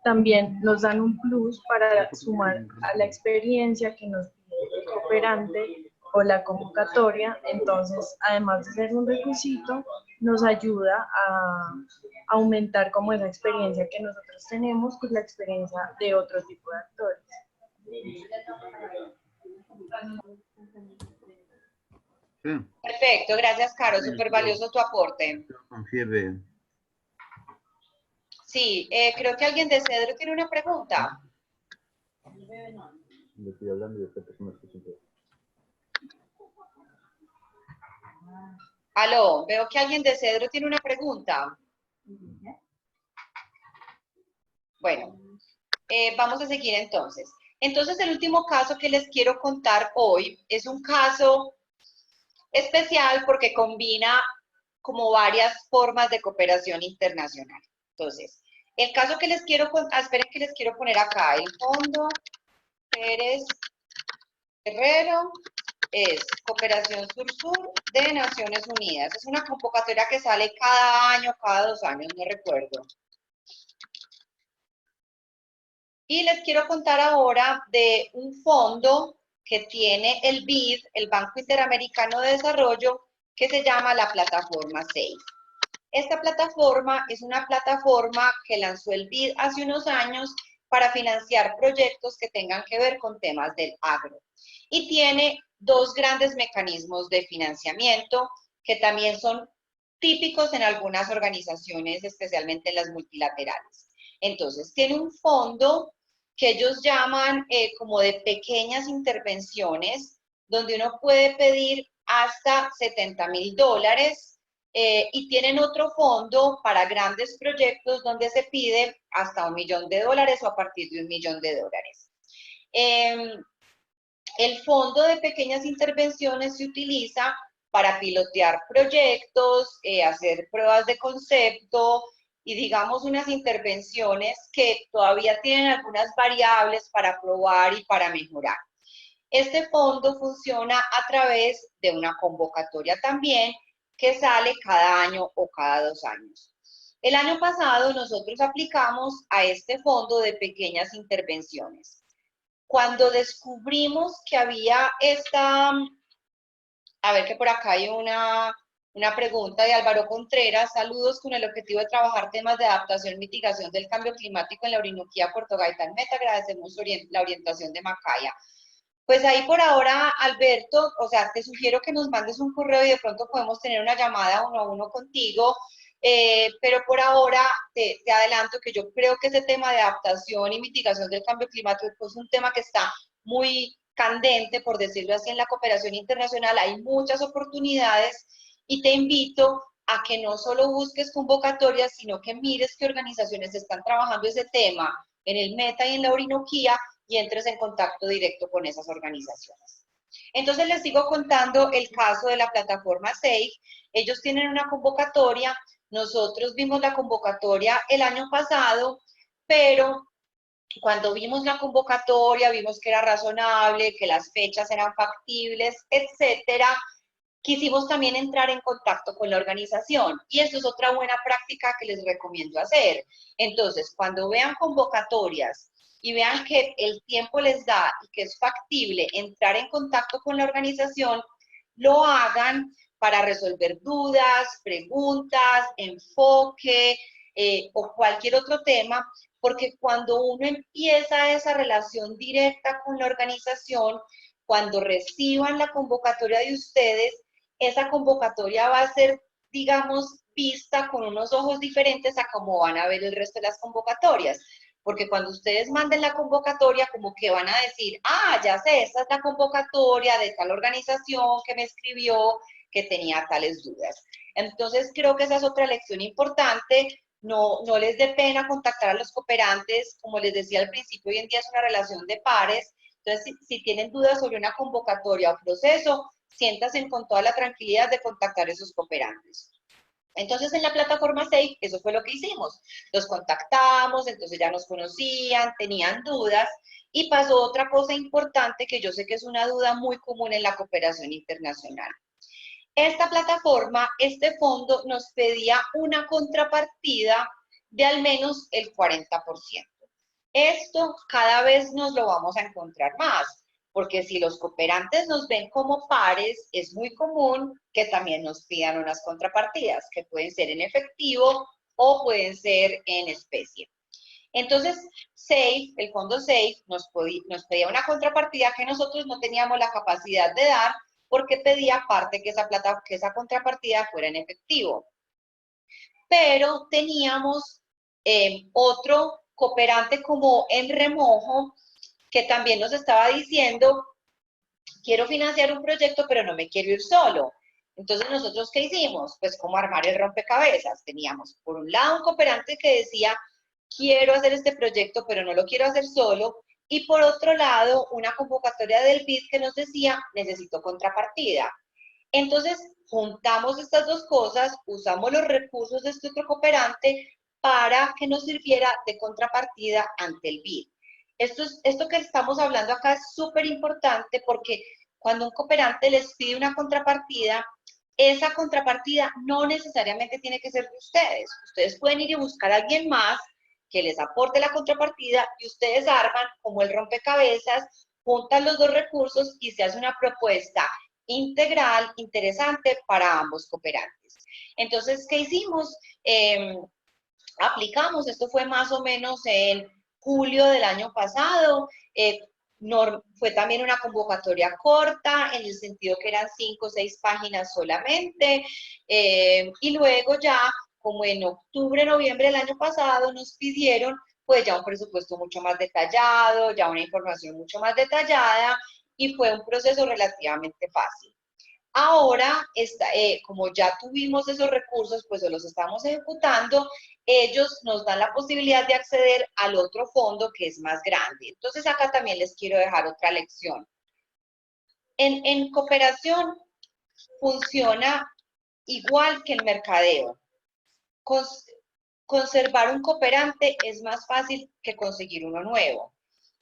también nos dan un plus para sumar a la experiencia que nos pide el cooperante o la convocatoria. Entonces, además de ser un requisito, nos ayuda a aumentar como esa experiencia que nosotros tenemos con la experiencia de otro tipo de actores. Sí, Perfecto, gracias, Caro, súper valioso tu aporte. confirme. Sí, creo que alguien de Cedro tiene una pregunta. Le estoy hablando y esta persona está sin voz. Aló, veo que alguien de Cedro tiene una pregunta. Bueno, vamos a seguir entonces. Entonces, el último caso que les quiero contar hoy es un caso especial porque combina como varias formas de cooperación internacional. Entonces, el caso que les quiero contar, esperen que les quiero poner acá, el Fondo Pérez Guerrero es Cooperación Sur-Sur de Naciones Unidas. Es una convocatoria que sale cada año, cada 2 años, no recuerdo. Y les quiero contar ahora de un fondo que tiene el BID, el Banco Interamericano de Desarrollo, que se llama la plataforma SAFE. Esta plataforma es una plataforma que lanzó el BID hace unos años para financiar proyectos que tengan que ver con temas del agro. Y tiene 2 grandes mecanismos de financiamiento que también son típicos en algunas organizaciones, especialmente en las multilaterales. Entonces, tiene un fondo que ellos llaman como de pequeñas intervenciones, donde uno puede pedir hasta $70,000, y tienen otro fondo para grandes proyectos donde se pide hasta $1 millón o a partir de $1 millón. El fondo de pequeñas intervenciones se utiliza para pilotear proyectos, hacer pruebas de concepto y digamos unas intervenciones que todavía tienen algunas variables para probar y para mejorar. Este fondo funciona a través de una convocatoria también que sale cada año o cada 2 años. El año pasado nosotros aplicamos a este fondo de pequeñas intervenciones. Cuando descubrimos que había esta, a ver que por acá hay una pregunta de Álvaro Contreras, saludos con el objetivo de trabajar temas de adaptación y mitigación del cambio climático en la Orinoquía, Puerto Gaitán Meta, agradecemos la orientación de Macaya. Pues ahí por ahora, Alberto, o sea, te sugiero que nos mandes un correo y de pronto podemos tener una llamada 1 a 1 contigo, pero por ahora te adelanto que yo creo que ese tema de adaptación y mitigación del cambio climático es un tema que está muy candente, por decirlo así, en la cooperación internacional. Hay muchas oportunidades y te invito a que no solo busques convocatorias, sino que mires qué organizaciones están trabajando ese tema en el Meta y en la Orinoquía y entres en contacto directo con esas organizaciones. Entonces les sigo contando el caso de la plataforma SAFE. Ellos tienen una convocatoria, nosotros vimos la convocatoria el año pasado, pero cuando vimos la convocatoria, vimos que era razonable, que las fechas eran factibles, etcétera. Quisimos también entrar en contacto con la organización y esto es otra buena práctica que les recomiendo hacer. Entonces, cuando vean convocatorias y vean que el tiempo les da y que es factible entrar en contacto con la organización, lo hagan para resolver dudas, preguntas, enfoque o cualquier otro tema, porque cuando uno empieza esa relación directa con la organización, cuando reciban la convocatoria de ustedes, esa convocatoria va a ser, digamos, vista con unos ojos diferentes a cómo van a ver el resto de las convocatorias. Porque cuando ustedes manden la convocatoria, como que van a decir, ah, ya sé, esta es la convocatoria de tal organización que me escribió, que tenía tales dudas. Entonces, creo que esa es otra lección importante. No les dé pena contactar a los cooperantes. Como les decía al principio, hoy en día es una relación de pares. Entonces, si tienen dudas sobre una convocatoria o proceso, siéntanse con toda la tranquilidad de contactar a esos cooperantes. Entonces, en la plataforma SAFE, eso fue lo que hicimos. Los contactamos, entonces ya nos conocían, tenían dudas, y pasó otra cosa importante que yo sé que es una duda muy común en la cooperación internacional. Esta plataforma, este fondo, nos pedía una contrapartida de al menos el 40%. Esto cada vez nos lo vamos a encontrar más, porque si los cooperantes nos ven como pares, es muy común que también nos pidan unas contrapartidas, que pueden ser en efectivo o pueden ser en especie. Entonces, SAFE, el fondo SAFE, nos pedía una contrapartida que nosotros no teníamos la capacidad de dar, porque pedía aparte que esa contrapartida fuera en efectivo. Pero teníamos otro cooperante como en remojo, que también nos estaba diciendo, quiero financiar un proyecto, pero no me quiero ir solo. Entonces, ¿nosotros qué hicimos? Pues como armar el rompecabezas. Teníamos, por un lado, un cooperante que decía, quiero hacer este proyecto, pero no lo quiero hacer solo. Y por otro lado, una convocatoria del BID que nos decía, necesito contrapartida. Entonces, juntamos estas dos cosas, usamos los recursos de este otro cooperante para que nos sirviera de contrapartida ante el BID. Esto que estamos hablando acá es súper importante porque cuando un cooperante les pide una contrapartida, esa contrapartida no necesariamente tiene que ser de ustedes. Ustedes pueden ir y buscar a alguien más que les aporte la contrapartida y ustedes arman como el rompecabezas, juntan los dos recursos y se hace una propuesta integral, interesante para ambos cooperantes. Entonces, ¿qué hicimos? Aplicamos, esto fue más o menos en julio del año pasado, fue también una convocatoria corta, en el sentido que eran 5 o 6 páginas solamente, y luego ya, como en octubre, noviembre del año pasado, nos pidieron pues ya un presupuesto mucho más detallado, ya una información mucho más detallada, y fue un proceso relativamente fácil. Ahora, como ya tuvimos esos recursos, pues los estamos ejecutando, ellos nos dan la posibilidad de acceder al otro fondo que es más grande. Entonces, acá también les quiero dejar otra lección. En cooperación funciona igual que en mercadeo. Conservar un cooperante es más fácil que conseguir uno nuevo.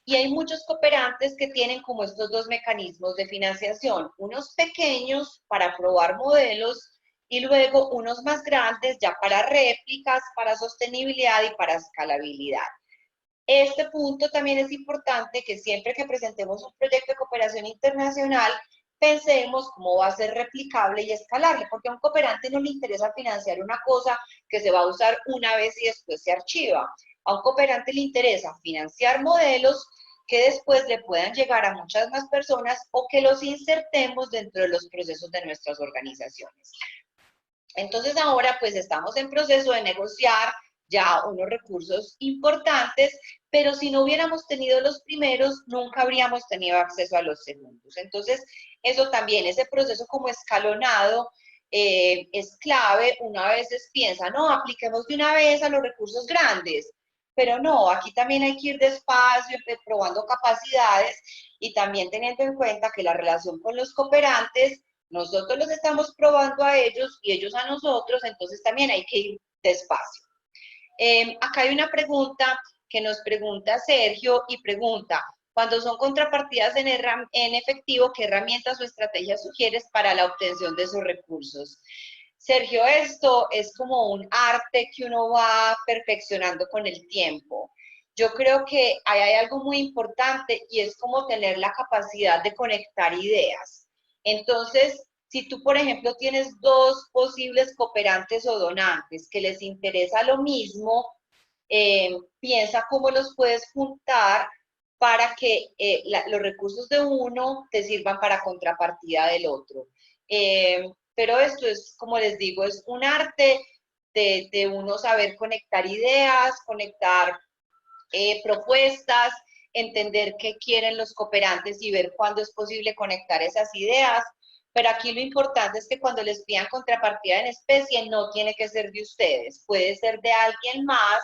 Y hay muchos cooperantes que tienen como estos dos mecanismos de financiación, unos pequeños para probar modelos y luego unos más grandes ya para réplicas, para sostenibilidad y para escalabilidad. Este punto también es importante, que siempre que presentemos un proyecto de cooperación internacional, pensemos cómo va a ser replicable y escalable, porque a un cooperante no le interesa financiar una cosa que se va a usar una vez y después se archiva. A un cooperante le interesa financiar modelos que después le puedan llegar a muchas más personas o que los insertemos dentro de los procesos de nuestras organizaciones. Entonces ahora pues estamos en proceso de negociar ya unos recursos importantes, pero si no hubiéramos tenido los primeros, nunca habríamos tenido acceso a los segundos. Entonces, eso también, ese proceso como escalonado, es clave. Una vez piensa, no, apliquemos de una vez a los recursos grandes. pero no, aquí también hay que ir despacio, probando capacidades y también teniendo en cuenta que la relación con los cooperantes, nosotros los estamos probando a ellos y ellos a nosotros, entonces también hay que ir despacio. Acá hay una pregunta que nos pregunta Sergio y pregunta, cuando son contrapartidas en efectivo, ¿qué herramientas o estrategias sugieres para la obtención de esos recursos? Sergio, esto es como un arte que uno va perfeccionando con el tiempo. Yo creo que ahí hay algo muy importante y es como tener la capacidad de conectar ideas. Entonces, si tú, por ejemplo, tienes dos posibles cooperantes o donantes que les interesa lo mismo, piensa cómo los puedes juntar para que los recursos de uno te sirvan para contrapartida del otro. Pero esto es, como les digo, es un arte de uno saber conectar ideas, conectar propuestas, entender qué quieren los cooperantes y ver cuándo es posible conectar esas ideas. Pero aquí lo importante es que cuando les pidan contrapartida en especie, no tiene que ser de ustedes, puede ser de alguien más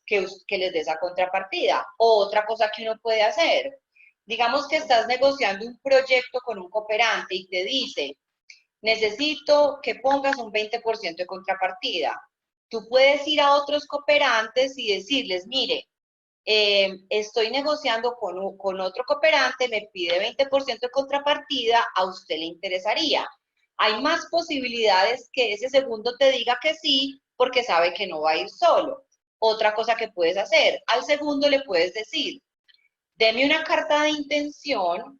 que les dé esa contrapartida. O otra cosa que uno puede hacer, digamos que estás negociando un proyecto con un cooperante y te dice, necesito que pongas un 20% de contrapartida. Tú puedes ir a otros cooperantes y decirles, mire, estoy negociando con otro cooperante, me pide 20% de contrapartida, ¿a usted le interesaría? Hay más posibilidades que ese segundo te diga que sí, porque sabe que no va a ir solo. Otra cosa que puedes hacer, al segundo le puedes decir, deme una carta de intención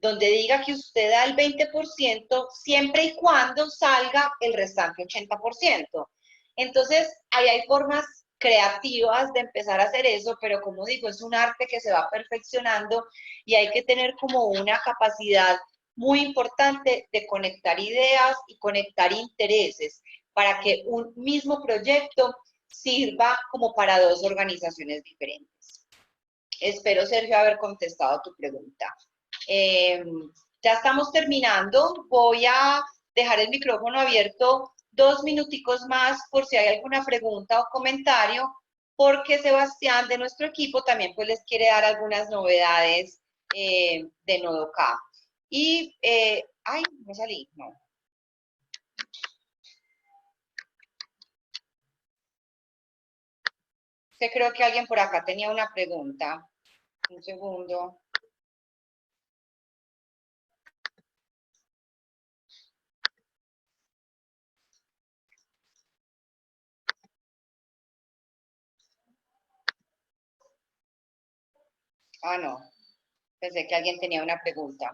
donde diga que usted da el 20% siempre y cuando salga el restante 80%. Entonces, ahí hay formas creativas de empezar a hacer eso, pero como digo, es un arte que se va perfeccionando y hay que tener como una capacidad muy importante de conectar ideas y conectar intereses para que un mismo proyecto sirva como para dos organizaciones diferentes. Espero, Sergio, haber contestado tu pregunta. Ya estamos terminando. Voy a dejar el micrófono abierto 2 minuticos más por si hay alguna pregunta o comentario, porque Sebastián de nuestro equipo también pues les quiere dar algunas novedades de Nodoka. Y, ay, me salí, no. Que creo que alguien por acá tenía una pregunta. Un segundo. Ah, no. Pensé que alguien tenía una pregunta.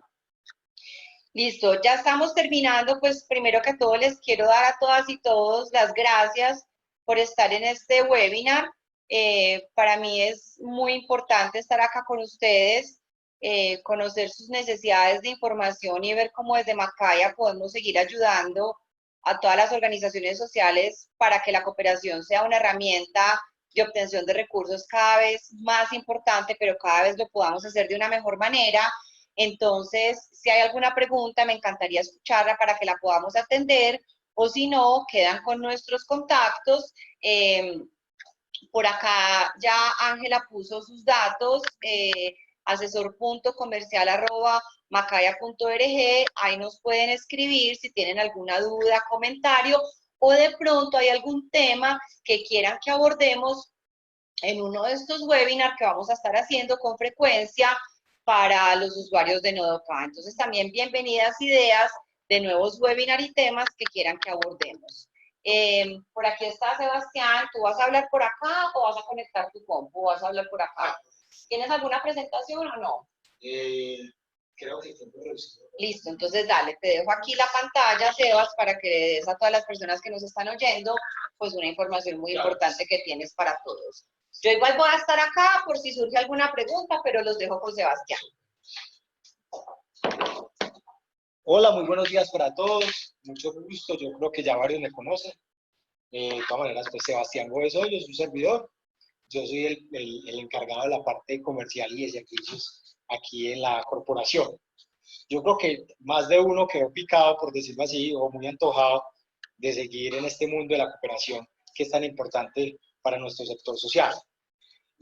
Listo, ya estamos terminando. Pues primero que todo les quiero dar a todas y todos las gracias por estar en este webinar. Para mí es muy importante estar acá con ustedes, conocer sus necesidades de información y ver cómo desde Macaya podemos seguir ayudando a todas las organizaciones sociales para que la cooperación sea una herramienta de obtención de recursos cada vez más importante, pero cada vez lo podamos hacer de una mejor manera. Entonces, si hay alguna pregunta, me encantaría escucharla para que la podamos atender, o si no, quedan con nuestros contactos. Por acá ya Ángela puso sus datos, asesor.comercial@macaya.org, ahí nos pueden escribir si tienen alguna duda, comentario, o de pronto hay algún tema que quieran que abordemos en uno de estos webinars que vamos a estar haciendo con frecuencia para los usuarios de Nodoka. Entonces, también bienvenidas ideas de nuevos webinars y temas que quieran que abordemos. Por aquí está Sebastián. ¿Tú vas a hablar por acá o vas a conectar tu compu? ¿O vas a hablar por acá? ¿Tienes alguna presentación o no? Creo que tiempo reducido. Listo, entonces dale, te dejo aquí la pantalla, Sebas, para que le des a todas las personas que nos están oyendo, pues una información muy importante que tienes para todos. Yo igual voy a estar acá por si surge alguna pregunta, pero los dejo con Sebastián. Hola, muy buenos días para todos. Mucho gusto, yo creo que ya varios me conocen. De todas maneras, pues Sebastián Gómez Hoyos, su servidor. Yo soy el encargado de la parte comercial y de servicios aquí en la corporación. Yo creo que más de uno quedó picado, por decirlo así, o muy antojado de seguir en este mundo de la cooperación que es tan importante para nuestro sector social.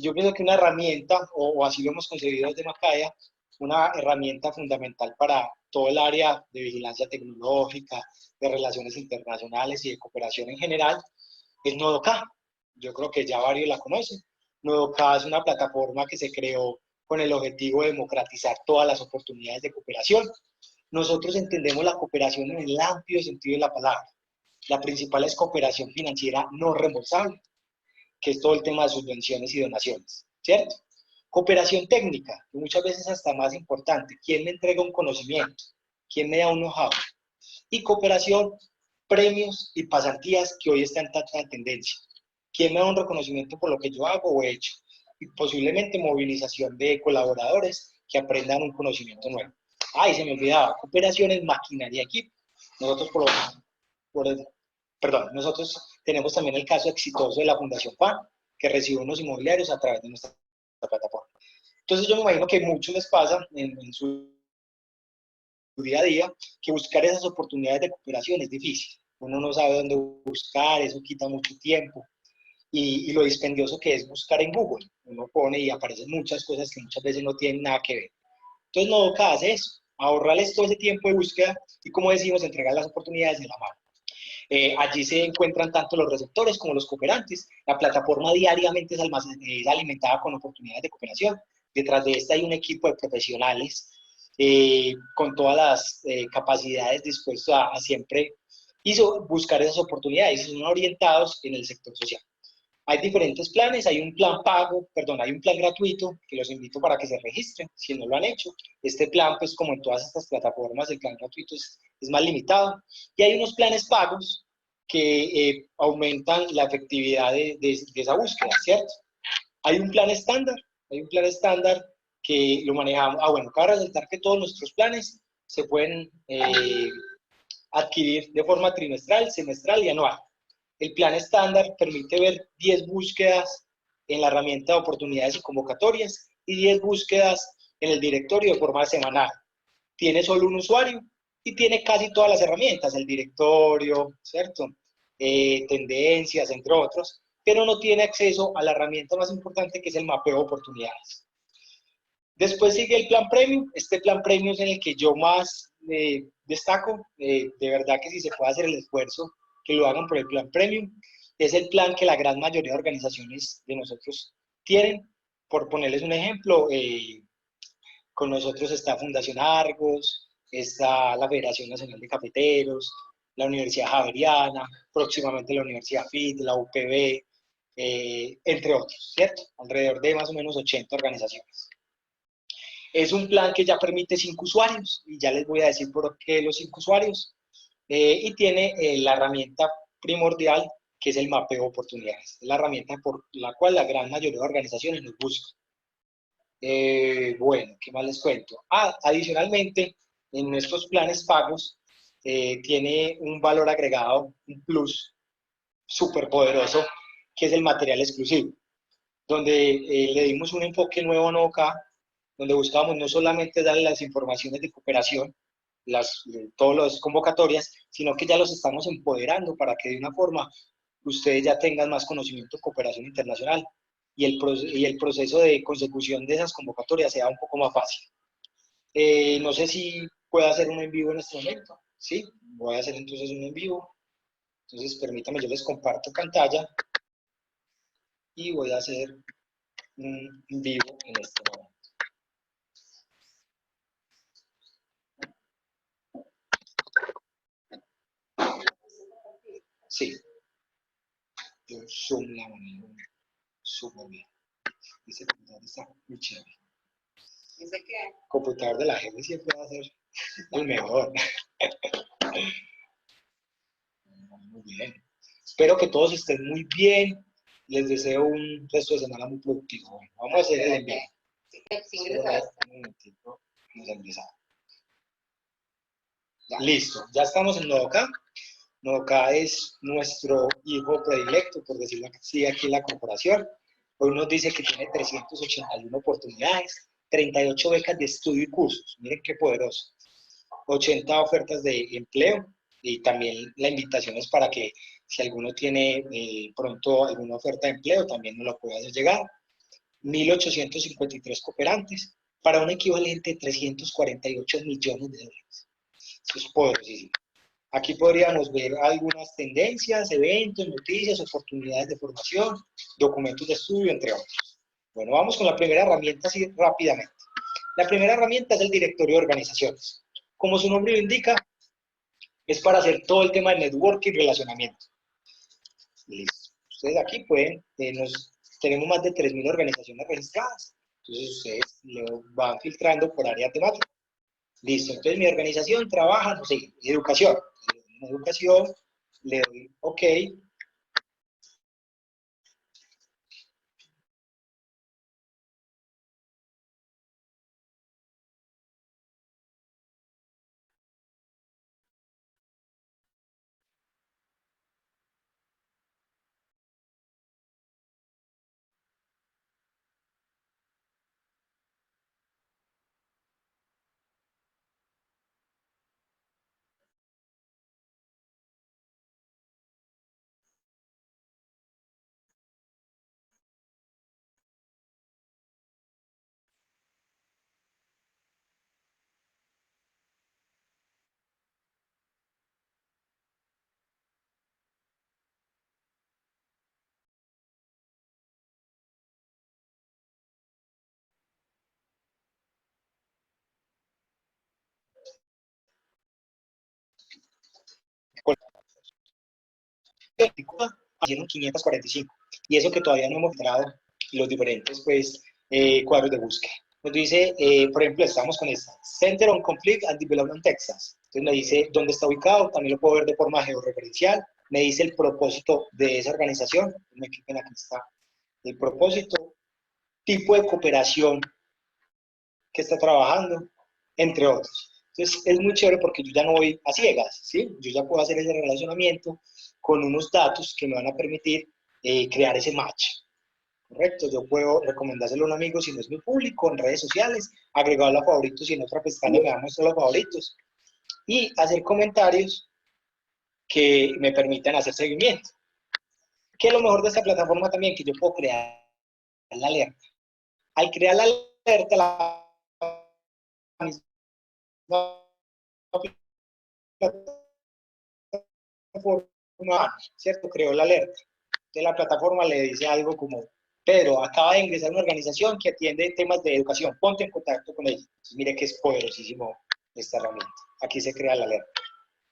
Yo pienso que una herramienta, o así lo hemos concebido desde Macaya, una herramienta fundamental para todo el área de vigilancia tecnológica, de relaciones internacionales y de cooperación en general, es Nodoka. Yo creo que ya varios la conocen. Nodoka es una plataforma que se creó con el objetivo de democratizar todas las oportunidades de cooperación. Nosotros entendemos la cooperación en el amplio sentido de la palabra. La principal es cooperación financiera no reembolsable, que es todo el tema de subvenciones y donaciones, ¿cierto? Cooperación técnica, que muchas veces hasta más importante. ¿Quién me entrega un conocimiento? ¿Quién me da un know-how? Y cooperación, premios y pasantías, que hoy están en tanta tendencia. ¿Quién me da un reconocimiento por lo que yo hago o he hecho? Y posiblemente movilización de colaboradores que aprendan un conocimiento nuevo. Ay, se me olvidaba, cooperación en maquinaria equipo. Nosotros nosotros tenemos también el caso exitoso de la Fundación PAN, que recibe unos inmobiliarios a través de nuestra plataforma. Entonces yo me imagino que a muchos les pasa en su día a día que buscar esas oportunidades de cooperación es difícil. Uno no sabe dónde buscar, eso quita mucho tiempo. Y lo dispendioso que es buscar en Google. Uno pone y aparecen muchas cosas que muchas veces no tienen nada que ver. Entonces Nodoka hace eso, ahorrarles todo ese tiempo de búsqueda y, como decimos, entregar las oportunidades de la mano. Allí se encuentran tanto los receptores como los cooperantes. La plataforma diariamente es alimentada con oportunidades de cooperación. Detrás de esta hay un equipo de profesionales con todas las capacidades dispuestos a siempre buscar esas oportunidades y son orientados en el sector social. Hay diferentes planes, hay un plan hay un plan gratuito que los invito para que se registren si no lo han hecho. Este plan, pues como en todas estas plataformas, el plan gratuito es más limitado. Y hay unos planes pagos que aumentan la efectividad de esa búsqueda, ¿cierto? Hay un plan estándar que lo manejamos. Bueno, cabe resaltar que todos nuestros planes se pueden adquirir de forma trimestral, semestral y anual. El plan estándar permite ver 10 búsquedas en la herramienta de oportunidades y convocatorias y 10 búsquedas en el directorio de forma semanal. Tiene solo un usuario y tiene casi todas las herramientas, el directorio, ¿cierto? Tendencias, entre otros, pero no tiene acceso a la herramienta más importante, que es el mapeo de oportunidades. Después sigue el plan premium. Este plan premium es en el que yo más destaco. De verdad que si se puede hacer el esfuerzo, que lo hagan por el plan premium. Es el plan que la gran mayoría de organizaciones de nosotros tienen. Por ponerles un ejemplo, con nosotros está Fundación Argos, está la Federación Nacional de Cafeteros, la Universidad Javeriana, próximamente la Universidad FIT, la UPB, entre otros, ¿cierto? Alrededor de más o menos 80 organizaciones. Es un plan que ya permite 5 usuarios, y ya les voy a decir por qué los 5 usuarios. Y tiene la herramienta primordial, que es el mapeo de oportunidades. Es la herramienta por la cual la gran mayoría de organizaciones nos buscan. Bueno, ¿qué más les cuento? Adicionalmente, en nuestros planes pagos, tiene un valor agregado, un plus súper poderoso, que es el material exclusivo, donde le dimos un enfoque nuevo a Nodoka, donde buscábamos no solamente darle las informaciones de cooperación, todas las convocatorias, sino que ya los estamos empoderando para que de una forma ustedes ya tengan más conocimiento de cooperación internacional y el proceso de consecución de esas convocatorias sea un poco más fácil. No sé si puedo hacer un en vivo en este momento. Sí, voy a hacer entonces un en vivo. Entonces permítanme, yo les comparto pantalla y voy a hacer un en vivo en este momento. Sí, yo Zoom la manejo súper bien. Ese computador está muy chévere. ¿Dice qué? Computador de la gente siempre va a ser el mejor. Muy bien. Espero que todos estén muy bien. Les deseo un resto de semana muy productivo. Vamos a hacer el envío. Sí, ingresaste. Un momentito, vamos a ingresar. Ya, listo, ya estamos en Nodoka. Nodoka es nuestro hijo predilecto, por decirlo así, aquí en la corporación. Hoy nos dice que tiene 381 oportunidades, 38 becas de estudio y cursos. Miren qué poderoso. 80 ofertas de empleo, y también la invitación es para que si alguno tiene pronto alguna oferta de empleo, también nos lo pueda hacer llegar. 1.853 cooperantes, para un equivalente de 348 millones de dólares. Eso es poderosísimo. Aquí podríamos ver algunas tendencias, eventos, noticias, oportunidades de formación, documentos de estudio, entre otros. Bueno, vamos con la primera herramienta así rápidamente. La primera herramienta es el directorio de organizaciones. Como su nombre lo indica, es para hacer todo el tema de networking y relacionamiento. Listo. Ustedes aquí pueden, tenemos más de 3.000 organizaciones registradas. Entonces ustedes lo van filtrando por área temática. Listo. Entonces mi organización trabaja, no sé, educación. En educación le doy OK. Hicieron 545. Y eso que todavía no hemos entrado los diferentes pues, cuadros de búsqueda. Nos dice, por ejemplo, estamos con esta, Center on Conflict and Development Texas. Entonces me dice dónde está ubicado, también lo puedo ver de forma georreferencial. Me dice el propósito de esa organización. Me cliquen aquí está el propósito, tipo de cooperación que está trabajando, entre otros. Entonces es muy chévere porque yo ya no voy a ciegas, ¿sí? Yo ya puedo hacer ese relacionamiento con unos datos que me van a permitir crear ese match. Correcto, yo puedo recomendárselo a un amigo si no es muy público, en redes sociales, agregarlo a favoritos y en otra pestaña me va a mostrar los favoritos. Y hacer comentarios que me permitan hacer seguimiento. ¿Qué es lo mejor de esta plataforma también? Que yo puedo crear la alerta. Al crear la alerta, la misma plataforma, ¿cierto? Creó la alerta. De la plataforma le dice algo como, Pedro, acaba de ingresar a una organización que atiende temas de educación, ponte en contacto con ella. Entonces, mire que es poderosísimo esta herramienta. Aquí se crea la alerta.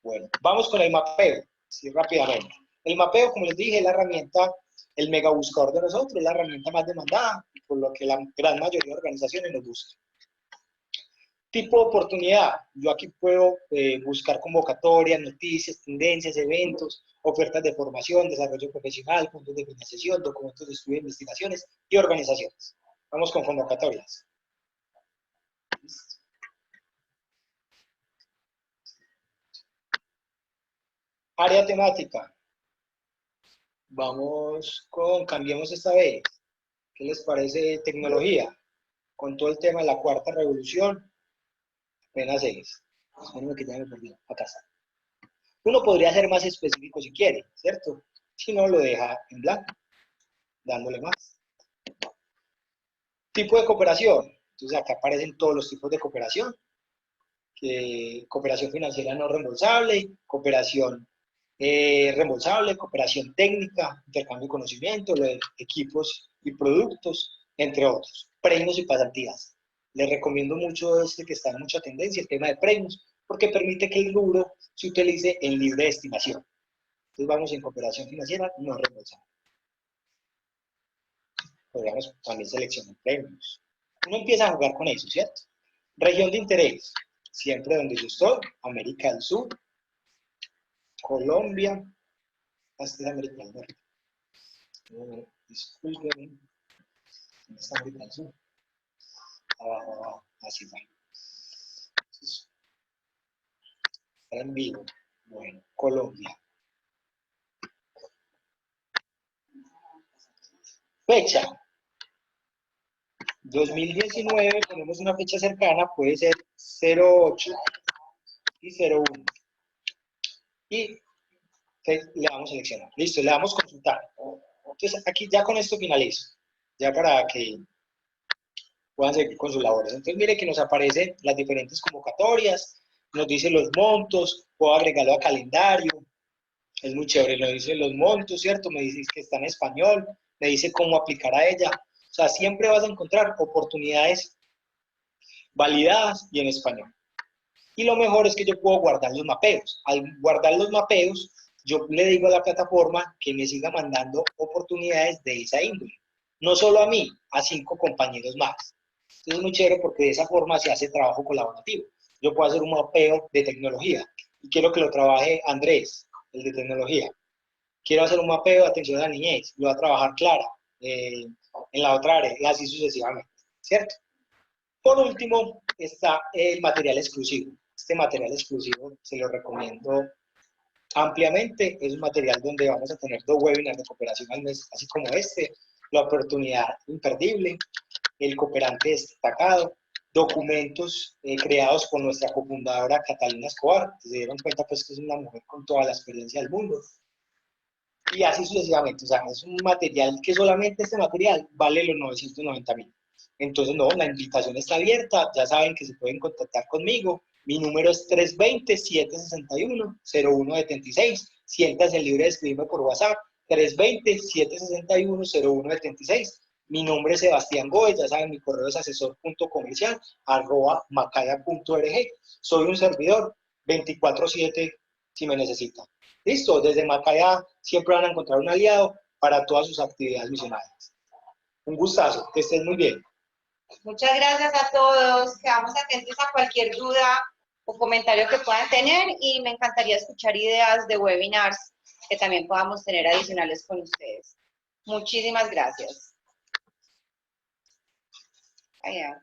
Bueno, vamos con el mapeo, sí, rápidamente. El mapeo, como les dije, es la herramienta, el mega buscador de nosotros, es la herramienta más demandada, por lo que la gran mayoría de organizaciones nos buscan. Tipo de oportunidad, yo aquí puedo buscar convocatorias, noticias, tendencias, eventos, ofertas de formación, desarrollo profesional, puntos de financiación, documentos de estudio, investigaciones y organizaciones. Vamos con convocatorias. Área temática. Vamos con, cambiemos esta vez. ¿Qué les parece tecnología? Con todo el tema de la cuarta revolución, apenas 6. Espérenme que ya me perdí. Acá está. Uno podría ser más específico si quiere, ¿cierto? Si no, lo deja en blanco, dándole más. Tipo de cooperación. Entonces acá aparecen todos los tipos de cooperación. Cooperación financiera no reembolsable, cooperación reembolsable, cooperación técnica, intercambio de conocimiento, lo de equipos y productos, entre otros. Premios y pasantías. Les recomiendo mucho este que está en mucha tendencia, el tema de premios, porque permite que el rubro se utilice en libre estimación. Entonces vamos en cooperación financiera no reembolsable. Podríamos también seleccionar premios. Uno empieza a jugar con eso, ¿cierto? Región de interés. Siempre donde yo estoy, América del Sur, Colombia, hasta América del Norte. Disculpen, ¿dónde está América del Sur? Abajo, abajo, así va. Está en vivo. Bueno, Colombia. Fecha. 2019, ponemos una fecha cercana, puede ser 08 y 01. Y le damos a seleccionar. Listo, le damos a consultar. Entonces, aquí ya con esto finalizo. Ya para que puedan seguir con sus labores. Entonces, mire que nos aparecen las diferentes convocatorias, nos dice los montos, puedo agregarlo a calendario, es muy chévere, nos dice los montos, ¿cierto? Me dice que está en español, me dice cómo aplicar a ella. O sea, siempre vas a encontrar oportunidades validadas y en español. Y lo mejor es que yo puedo guardar los mapeos. Al guardar los mapeos, yo le digo a la plataforma que me siga mandando oportunidades de esa índole. No solo a mí, a 5 compañeros más. Entonces es muy chévere porque de esa forma se hace trabajo colaborativo. Yo puedo hacer un mapeo de tecnología y quiero que lo trabaje Andrés, el de tecnología. Quiero hacer un mapeo de atención a la niñez, lo va a trabajar Clara en la otra área y así sucesivamente, ¿cierto? Por último, está el material exclusivo. Este material exclusivo se lo recomiendo ampliamente. Es un material donde vamos a tener 2 webinars de cooperación al mes, así como este, la oportunidad imperdible, el cooperante destacado, documentos creados por nuestra cofundadora Catalina Escobar. Se dieron cuenta pues que es una mujer con toda la experiencia del mundo. Y así sucesivamente. O sea, es un material que solamente este material vale los 990.000. Entonces, no, la invitación está abierta, ya saben que se pueden contactar conmigo. Mi número es 320-761-0176. Siéntanse libre de escribirme por WhatsApp, 320-761-0176. Mi nombre es Sebastián Gómez, ya saben, mi correo es asesor.comercial@macaya.org. Soy un servidor 24/7 si me necesitan. Listo, desde Macaya siempre van a encontrar un aliado para todas sus actividades misionarias. Un gustazo, que estén muy bien. Muchas gracias a todos. Quedamos atentos a cualquier duda o comentario que puedan tener y me encantaría escuchar ideas de webinars que también podamos tener adicionales con ustedes. Muchísimas gracias. Allá.